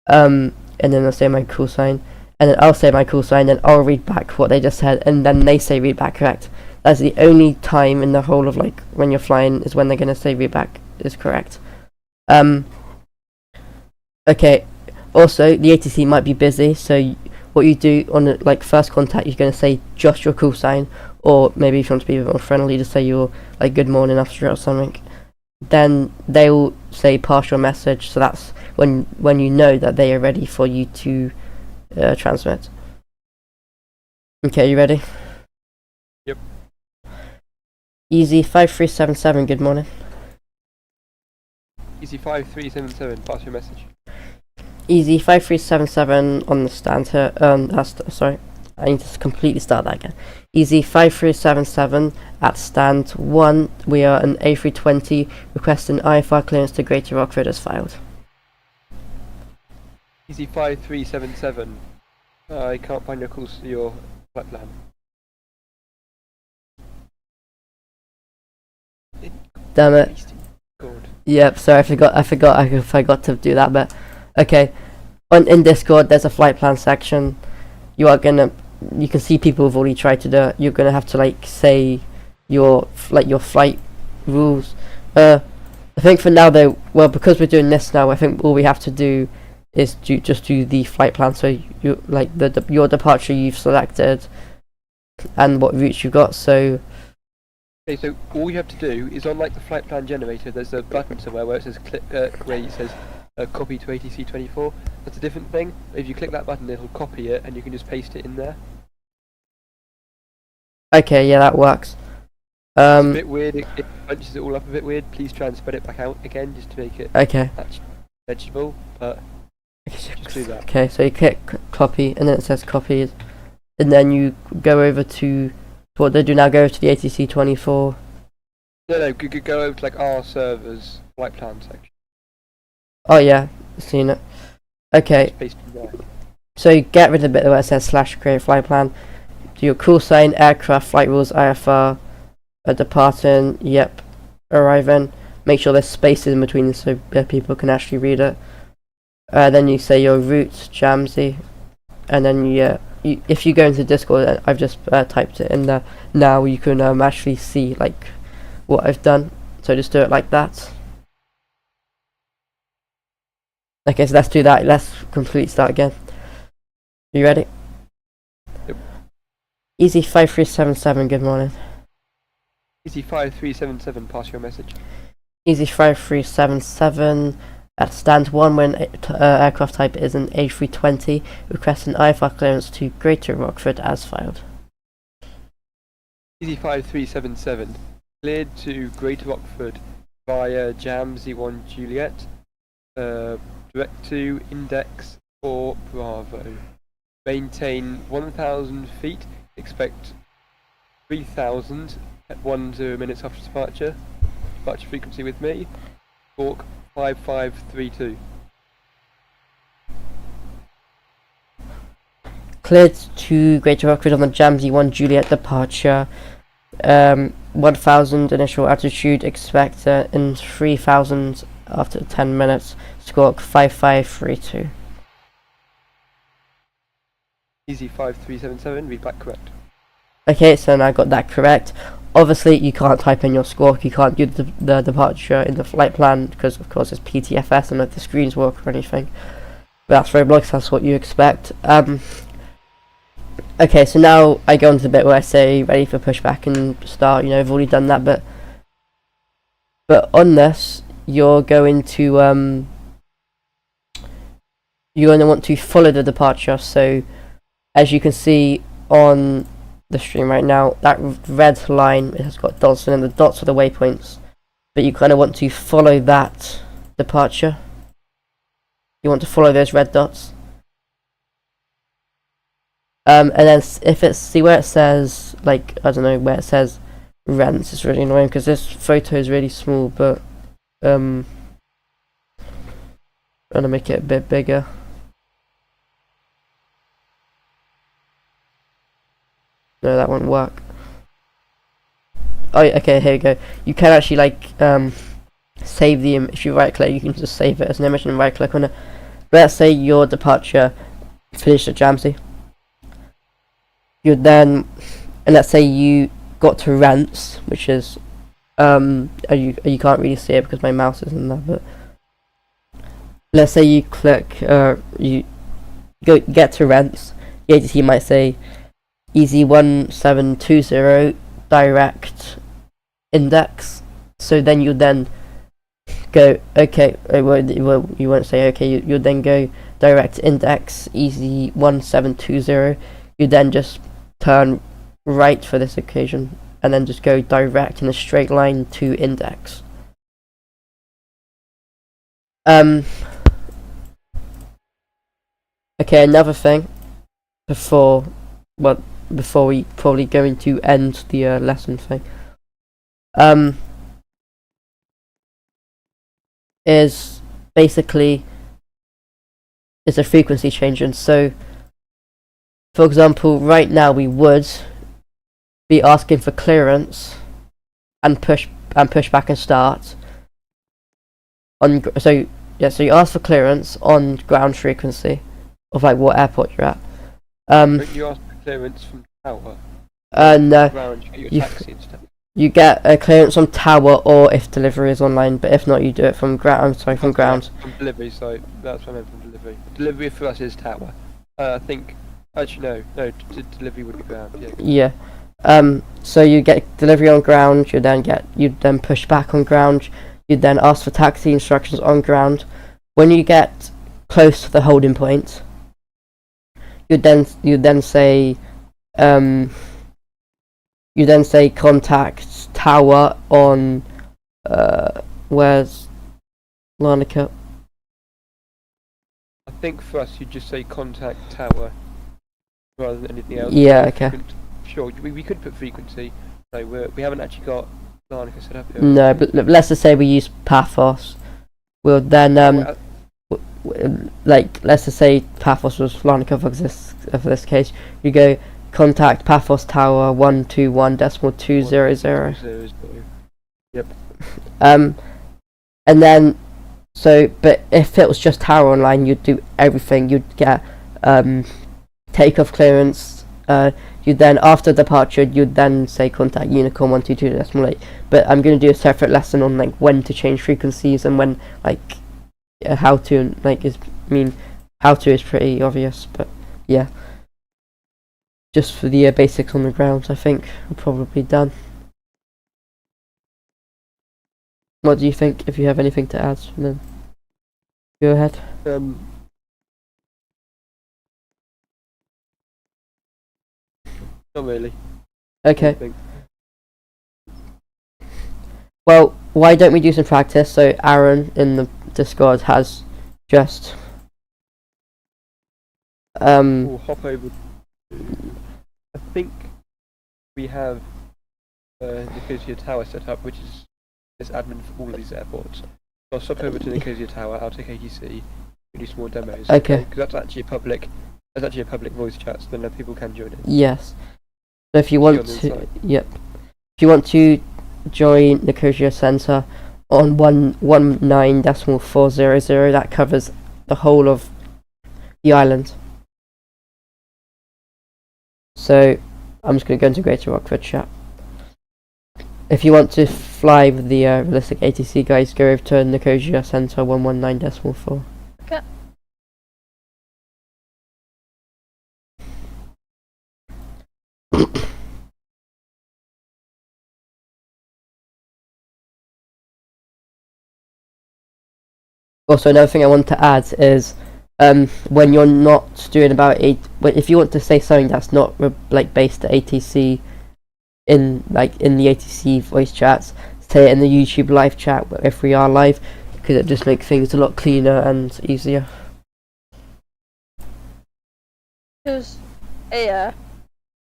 And then I'll say my call sign, and then I'll say my call sign, and I'll read back what they just said, and then they say read back correct. That's the only time in the whole of like when you're flying is when they're gonna say read back is correct. Okay. Also, the ATC might be busy, so what you do on like first contact, you're gonna say just your call sign, or maybe if you want to be a bit more friendly, just say your like good morning after or something. Then they'll say pass your message, so that's when you know that they are ready for you to transmit. Okay, you ready? Yep. Easy 5377. Good morning. Easy 5377. Pass your message. Easy 5377 on the stand here. Sorry, I need to completely start that again. Easy 5377 at stand 1. We are an A320 requesting IFR clearance to Greater Rockford as filed. Easy 5377. I can't find your calls to your flight plan. Damn it. God. Yep, sorry, I forgot to do that bit. Okay, in Discord there's a flight plan section. You can see people have already tried to do it. You're gonna have to like say your flight rules. I think for now though, well, because we're doing this now, I think all we have to do is just do the flight plan. So you like your departure you've selected and what routes you got. So okay, so all you have to do is on like the flight plan generator, there's a button somewhere where it says where it says copy to ATC 24. That's a different thing. If you click that button, it'll copy it, and you can just paste it in there. Okay, yeah, that works. It's a bit weird. It bunches it all up a bit weird. Please try and spread it back out again, just to make it legible. But just do that. Okay, so you click copy, and then it says copied. and then you go over to what they do now. Go over to the ATC 24. No, go over to like our servers flight plan section. Oh yeah, seen it. Okay, It's pasted there. so you get rid of the bit where it says /create flight plan. Do your call sign, aircraft, flight rules, IFR, departing, yep, arriving. Make sure there's spaces in between so people can actually read it. Then you say your route, Jamsey, and then if you go into Discord, I've just typed it in there. Now you can actually see like what I've done. So just do it like that. Okay, so let's do that. Let's complete start again. You ready? Yep. Easy 5377. Good morning. Easy 5377. Pass your message. Easy 5377. At stand 1 when aircraft type is an A320. Request an IFR clearance to Greater Rockford as filed. Easy 5377. Cleared to Greater Rockford via Jamsey 1 Juliet. Direct to Index 4 Bravo. Maintain 1,000 feet. Expect 3,000 at 10 minutes after departure. Departure frequency with me. Squawk 5532. Cleared to Greater Rockford on the Jamsey 1 Juliet departure. 1,000 initial altitude. Expect in 3,000 after 10 minutes. Squawk 5532. Easy 5377. Read back correct. Okay, so now I got that correct. Obviously, you can't type in your squawk, you can't do the departure in the flight plan, because of course it's Ptfs and if the screens work or anything. But that's Roblox, that's what you expect. Okay, so now I go into the bit where I say ready for pushback and start. You know, I've already done that bit. But on this, you're going to want to follow the departure. So, as you can see on the stream right now, that red line, it has got dots in it, and the dots are the waypoints, but you kind of want to follow that departure. You want to follow those red dots, and then if it's, see where it says, like, I don't know, where it says rents, it's really annoying because this photo is really small, but I'm gonna make it a bit bigger. No, that won't work. Oh, okay, here we go. You can actually like save the image. If you right click, you can just save it as an image and right click on it. Let's say your departure finished at Jamsey. You then, and let's say you got to rents, which is you can't really see it because my mouse is in there, but let's say you click you get to rents. The agency might say Easy 1720 direct Index. So then you then go okay. You won't say okay. You'll then go direct Index Easy 1720. You then just turn right for this occasion, and then just go direct in a straight line to Index. Okay, another thing before we probably going to end the lesson thing, is basically is a frequency change. And so, for example, right now we would be asking for clearance and push back and start on. So yeah, so you ask for clearance on ground frequency of like what airport you're at. Don't you ask for clearance from tower? No. Ground, you get your taxi and stuff. You get a clearance on tower, or if delivery is online. But if not, you do it from ground. From ground. From delivery, so that's what I meant from delivery. Delivery for us is tower. I think. Actually, no. Delivery would be ground. Yeah. Yeah. So you get delivery on ground. You then push back on ground. You then ask for taxi instructions on ground. When you get close to the holding point, you then say contact tower on where's Larnaca? I think for us, you just say contact tower. rather than anything else. Yeah, okay. Sure, we could put frequency. So we haven't actually got Larnica set up here. No, but let's just say we use Paphos. We'll then like let's just say Paphos was Larnica for this case. You go contact Paphos Tower 121.200. Yep. And then but if it was just Tower Online, you'd do everything. You'd get takeoff clearance. You'd then, after departure, you'd then say contact Unicorn 122.8. But I'm going to do a separate lesson on like when to change frequencies and when how to how to is pretty obvious, but yeah. Just for the basics on the ground, I think we're probably done. What do you think? If you have anything to add, then go ahead. Not really. Okay. Well, why don't we do some practice? So Aaron in the Discord has just We'll hop over to, I think we have Nicosia Tower set up, which is this admin for all of these airports. So I'll swap over to Nicosia Tower, I'll take ATC, and do some more demos. Okay. Because that's actually a public voice chat, so then people can join it. yes. So if you want to, yep. If you want to join Nicosia Center on 119.400, that covers the whole of the island. So I'm just going to go into Greater Rockford chat. If you want to fly with the realistic ATC guys, go over to Nicosia Center 119.4. Okay. Also, another thing I want to add is when you're not doing if you want to say something that's not based to ATC in the ATC voice chats, say it in the YouTube live chat if we are live, because it just makes things a lot cleaner and easier. Because, yeah,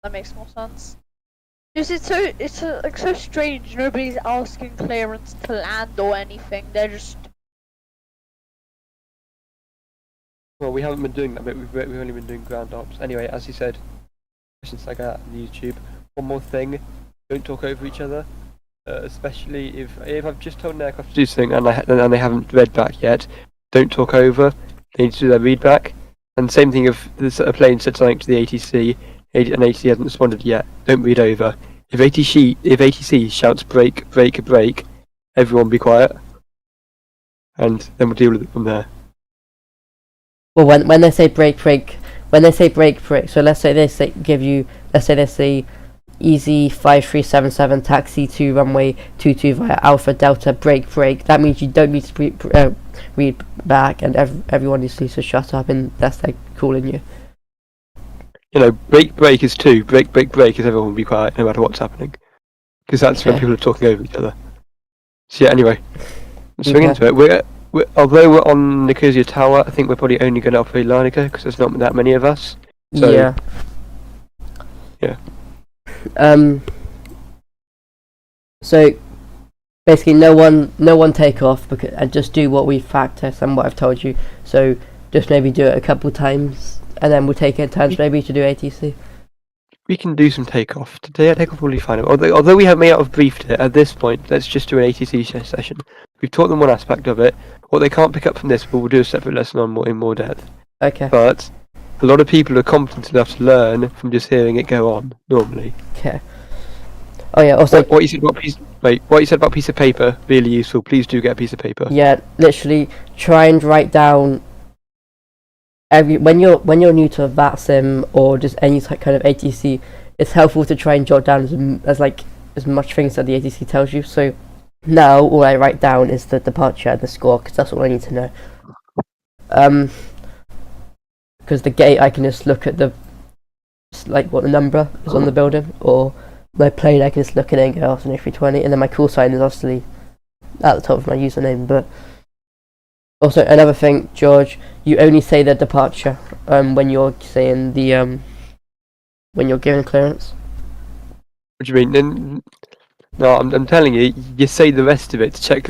that makes more sense. Because it's so strange. Nobody's asking clearance to land or anything. They're just. Well, we haven't been doing that, but we've only been doing ground ops. Anyway, as you said, questions like that on YouTube. One more thing, don't talk over each other, especially if I've just told an aircraft to do something and they haven't read back yet. Don't talk over. They need to do their read back. And same thing if a plane said something to the ATC and ATC hasn't responded yet. Don't read over. If ATC shouts break, everyone be quiet, and then we'll deal with it from there. Well, when they say break, so let's say they say easy 5377 taxi to runway 22 via Alpha Delta break. That means you don't need to read back, and everyone needs to shut up, and that's like calling you. You know, break is 2. Break is everyone will be quiet no matter what's happening, because that's when people are talking over each other. So yeah, anyway, let's swing into it. Although we're on Nicosia Tower, I think we're probably only going to operate Larnica because there's not that many of us. So, yeah. So basically, no one take off and just do what we practice and what I've told you. So just maybe do it a couple times, and then we'll take it in turns maybe to do ATC. We can do some takeoff. Takeoff will be fine. Although we may not have briefed it at this point, let's just do an ATC session. We've taught them one aspect of it. What they can't pick up from this, we'll do a separate lesson on in more depth. Okay. But a lot of people are competent enough to learn from just hearing it go on normally. Okay. Oh yeah. Also, what you said about piece of paper, really useful. Please do get a piece of paper. Yeah, literally try and write down when you're new to VATSIM or just any kind of ATC. It's helpful to try and jot down as much things that the ATC tells you. So now all I write down is the departure and the score, because that's all I need to know. Because the gate, I can just look at what the number is on the building, or my plane, I can just look at it and go, it's an A320, and then my call sign is obviously at the top of my username. But also another thing, George, you only say the departure when you're saying the when you're given clearance. What do you mean? No, I'm telling you. You say the rest of it to check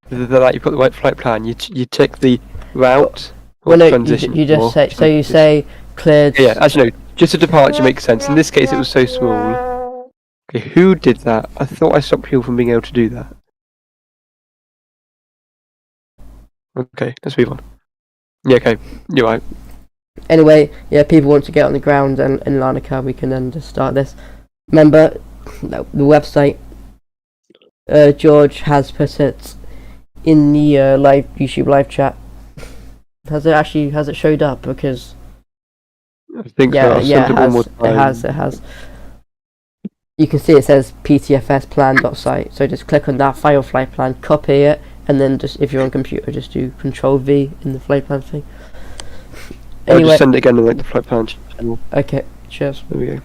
that you've got the right flight plan. You check the route. Well, no, transition. you just say. So you say cleared. Yeah, actually no. Just a departure makes sense. In this case, it was so small. Okay, who did that? I thought I stopped people from being able to do that. Okay, let's move on. Yeah, okay, you're right. Anyway, yeah, people want to get on the ground and in Larnaca, we can then just start this. Remember, the website, George has put it in the live YouTube live chat. Has it showed up? Because I think so. yeah, I'll yeah, send it one more has, time. it has. You can see it says Ptfs plan.site. So just click on that file flight plan, copy it, and then just if you're on computer, just do Control V in the flight plan thing. I'll Anyway, just send it again in like the flight plan channel. okay, cheers. There we go.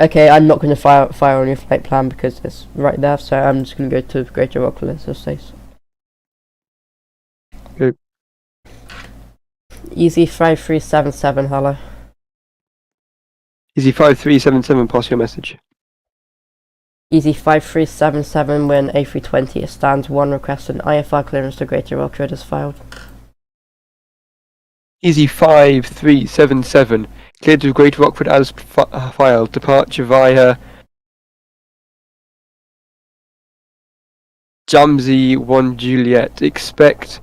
Okay, I'm not going to fire on your flight plan because it's right there, so I'm just going to go to Greater Rockland, let's just say so. Good. Easy 5377, hello. Easy 5377, pass your message. Easy 5377, when A320 it stands 1, request an IFR clearance to Greater Rockland is filed. Easy 5377, cleared to Greater Rockford as filed. Departure via Jamsey 1 Juliet. Expect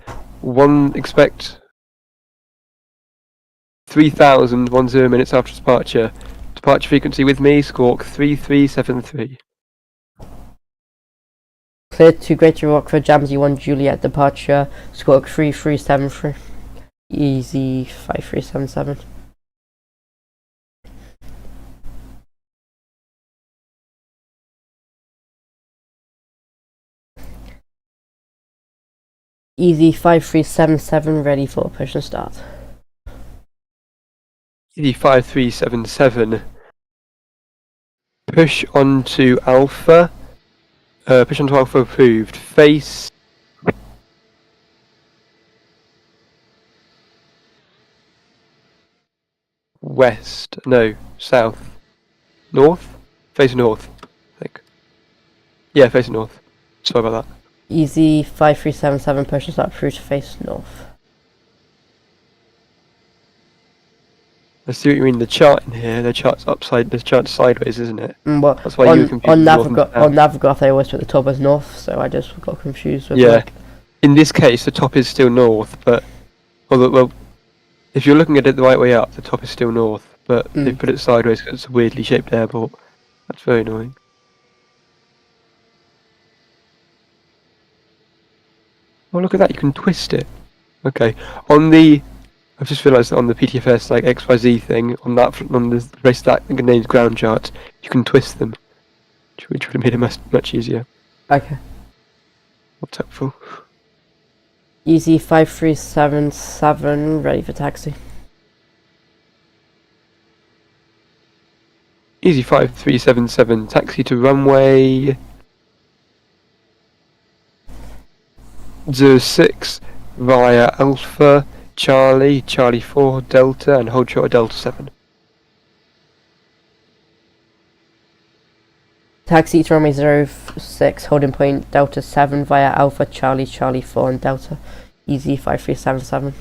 3000 minutes after departure. Departure frequency with me, squawk 3373. Cleared to Greater Rockford, Jamsey 1 Juliet, departure, squawk 3373. Easy 5377. Easy 5377, ready for push and start. Easy 5377. Push onto Alpha. Push onto Alpha approved. Face west. No, south. North? Face north, I think. Yeah, face north. Sorry about that. Easy 5377, push and start, approved to face north. I see what you mean. The chart in here, the chart's sideways, isn't it? Well, That's why you were confused. on Navigraph they always put the top as north, so I just got confused with yeah. In this case, the top is still north, but well, if you're looking at it the right way up, the top is still north, but they put it sideways because it's a weirdly shaped airport. That's very annoying. Oh, look at that! You can twist it. Okay, I've just realised that on the Ptfs like XYZ thing on the race that named ground charts, you can twist them, which would have made it much easier. Okay. What's helpful? Easy 5377, ready for taxi. Easy 5377, taxi to runway 06 via Alpha, Charlie 4, Delta, and hold short of Delta 7. Taxi to runway 06, holding point Delta 7 via Alpha, Charlie 4, and Delta. Easy 5377.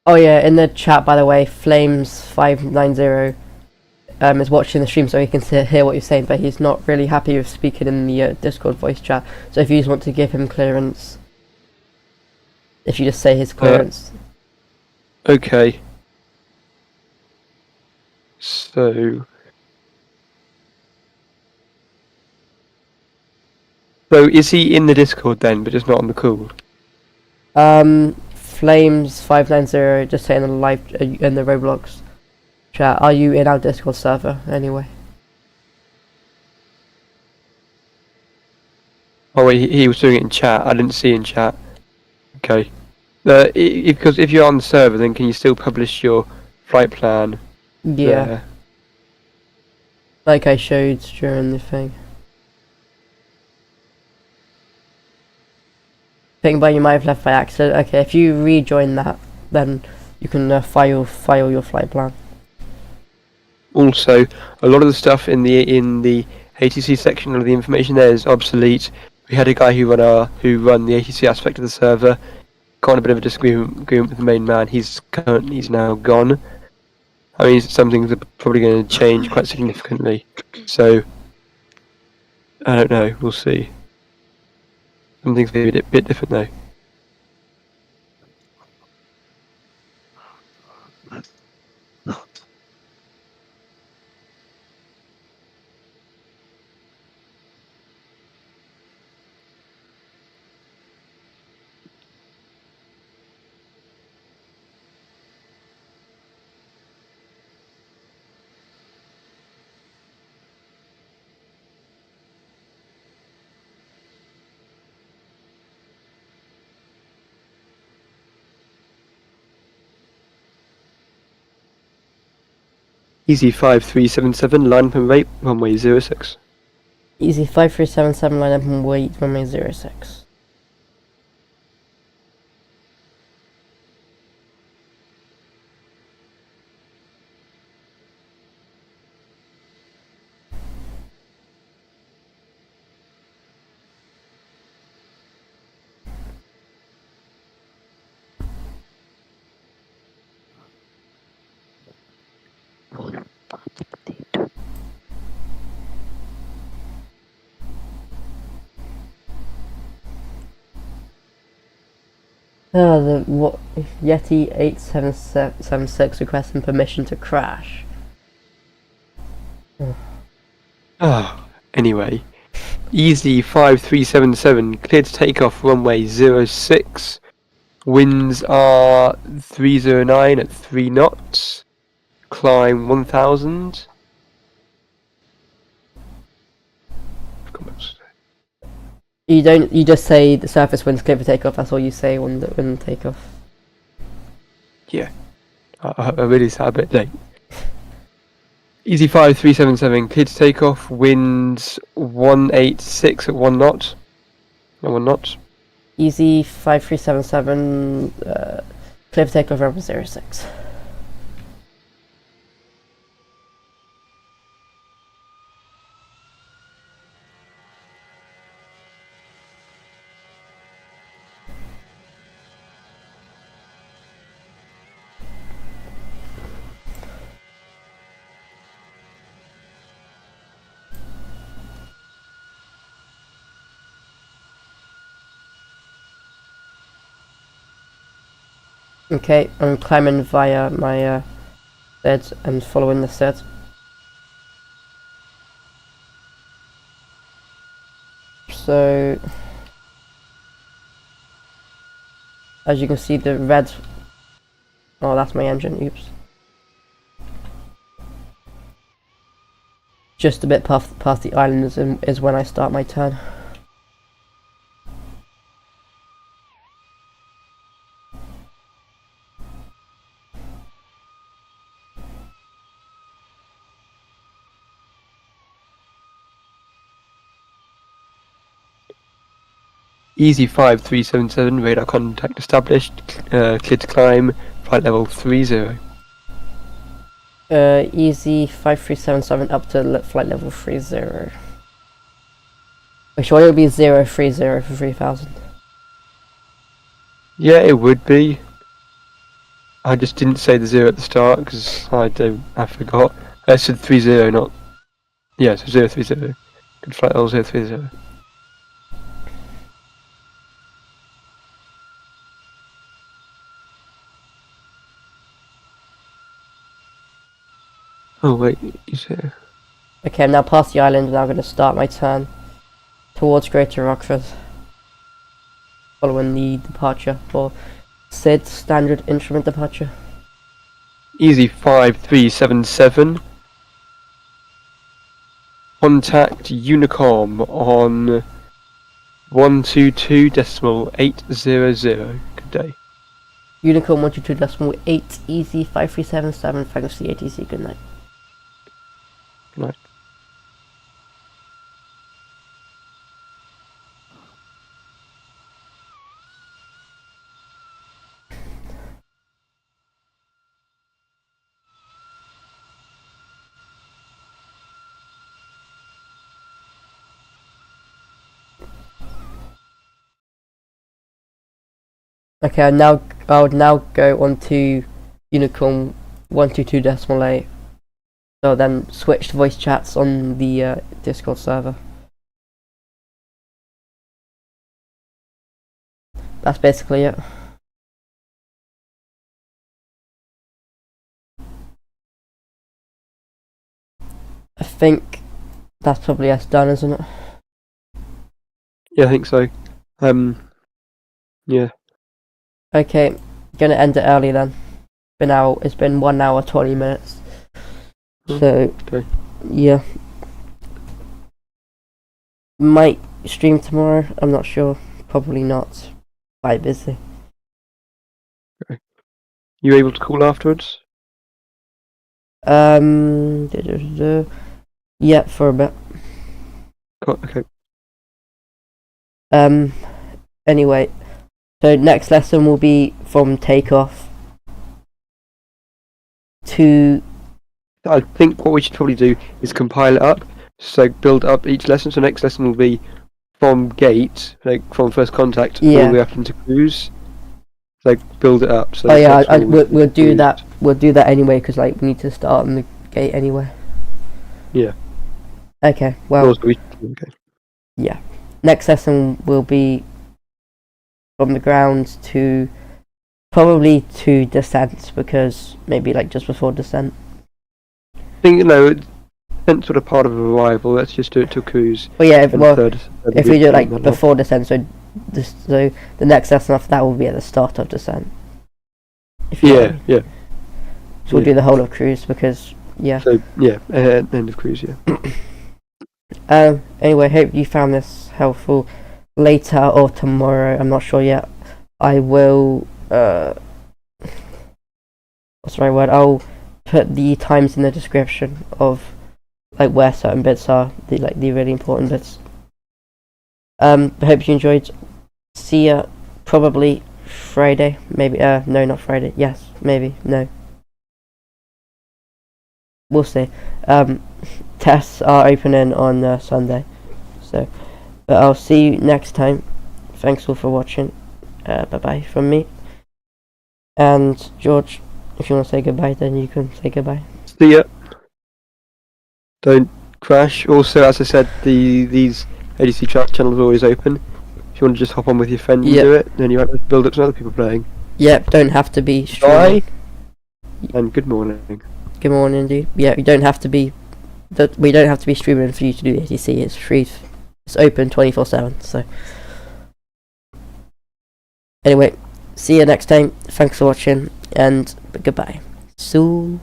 Oh yeah, in the chat, by the way, Flames590 is watching the stream so he can hear what you're saying, but he's not really happy with speaking in the Discord voice chat. So if you just want to give him clearance, if you just say his clearance. Okay. So is he in the Discord then, but just not on the call? Flames590 just saying in the Roblox chat, are you in our Discord server anyway? Oh wait, he was doing it in chat. I didn't see in chat. Okay. Because if you're on the server, then can you still publish your flight plan Yeah, there? like I showed during the thing. Thing, but you might have left by accident. Okay, if you rejoin that, then you can file your flight plan. Also, a lot of the stuff in the ATC section of the information there is obsolete. We had a guy who run the ATC aspect of the server. Got in a bit of a disagreement with the main man. He's now gone. I mean, some things are probably going to change quite significantly. So, I don't know. We'll see. Some things may be a bit different though. Easy 5377, line from rate, runway 06. Easy 5377, line up and wait, runway 06. The what? Yeti 8776 requesting permission to crash. Anyway. Easy 5377, cleared to take off runway 06. Winds are 309 at 3 knots. Climb 1000. You just say the surface wind's clear for takeoff. That's all you say when the takeoff. Yeah. I really sad a bit late. Easy 5377, cleared to take off. Winds 186 at 1 knot. At 1 knot. Easy 5377, clear for takeoff, runway 06. Okay, I'm climbing via my bed and following the set. So, as you can see, the red. Oh, that's my engine. Oops. Just a bit past the island is when I start my turn. Easy 5377, radar contact established. Cleared to climb, flight level 30. Easy 5377 up to flight level 30. Which one would be 030 for 3000? Yeah, it would be. I just didn't say the 0 at the start because I forgot. I said 30, not. Yeah, so 030. Good flight level 030. Oh wait, is it? Okay, I'm now past the island and I'm going to start my turn towards Greater Rockford. Following the departure for SID, Standard Instrument Departure. Easy 5377. Contact Unicom on 122.800. Good day. Unicorn 122.8 easy 5377. Thanks to the ATC. Good night. Good night. Okay, I would now go on to Unicorn 122.8. So then switch to voice chats on the Discord server. That's basically it. I think that's probably us done, isn't it? Yeah, I think so. Yeah. Okay, gonna end it early then. It's been 1 hour 20 minutes. So Okay. yeah, might stream tomorrow. I'm not sure. Probably not. Quite busy. You able to call afterwards? Yeah, for a bit. Okay. Anyway, so next lesson will be from takeoff to. I think what we should probably do is compile it up. So build up each lesson. So next lesson will be from gate, like from first contact, all Yeah. the way up into cruise. Like build it up. So Oh yeah, that's all we'll do cruise. that. We'll do that anyway because like we need to start on the gate anyway. Yeah. Okay. Well. Okay. Yeah. Next lesson will be from the ground to probably to descent because maybe like just before descent. I think descent sort of part of arrival. Let's just do it till cruise. Well, yeah. and third If we week do it like and then before descent, so the next lesson after that will be at the start of descent. If you know what I mean. Yeah. So we'll do the whole of cruise because yeah. So yeah, end of cruise. Yeah. Anyway, hope you found this helpful. Later or tomorrow, I'm not sure yet. I will. What's the right word? I'll put the times in the description of like where certain bits are, the really important bits. I hope you enjoyed. See ya probably Friday, maybe. No, not Friday. Yes, maybe. No. We'll see. Tests are opening on Sunday, so. But I'll see you next time. Thanks all for watching. Bye bye from me. And George, if you want to say goodbye, then you can say goodbye. See ya. Don't crash. Also, as I said, these ADC chat channels are always open. If you want to just hop on with your friend and Yep. do it, then you have to build up some other people playing. Yep, don't have to be Bye. streaming. And good morning. Good morning, dude. Yeah, you don't have to be. We don't have to be streaming for you to do ATC. It's free. It's open 24/7. So anyway, see you next time. Thanks for watching and goodbye. So.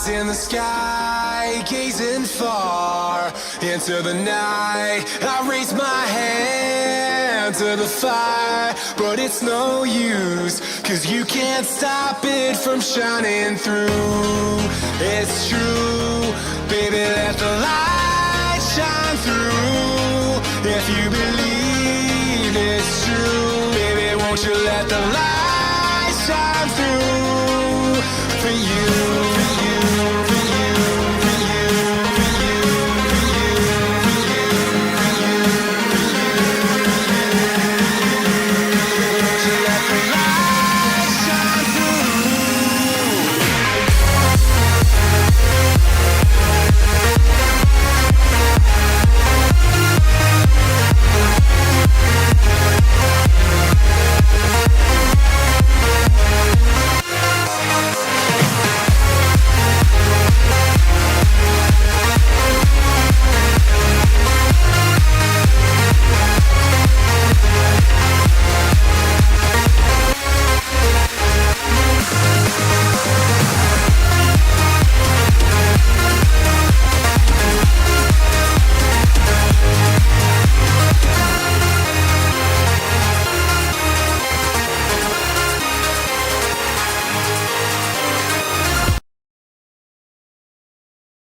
Eyes in the sky, gazing far into the night. I raise my hand to the fire, but it's no use, 'cause you can't stop it from shining through. It's true, baby, let the light shine through. If you believe it's true, baby, won't you let the light shine through for you?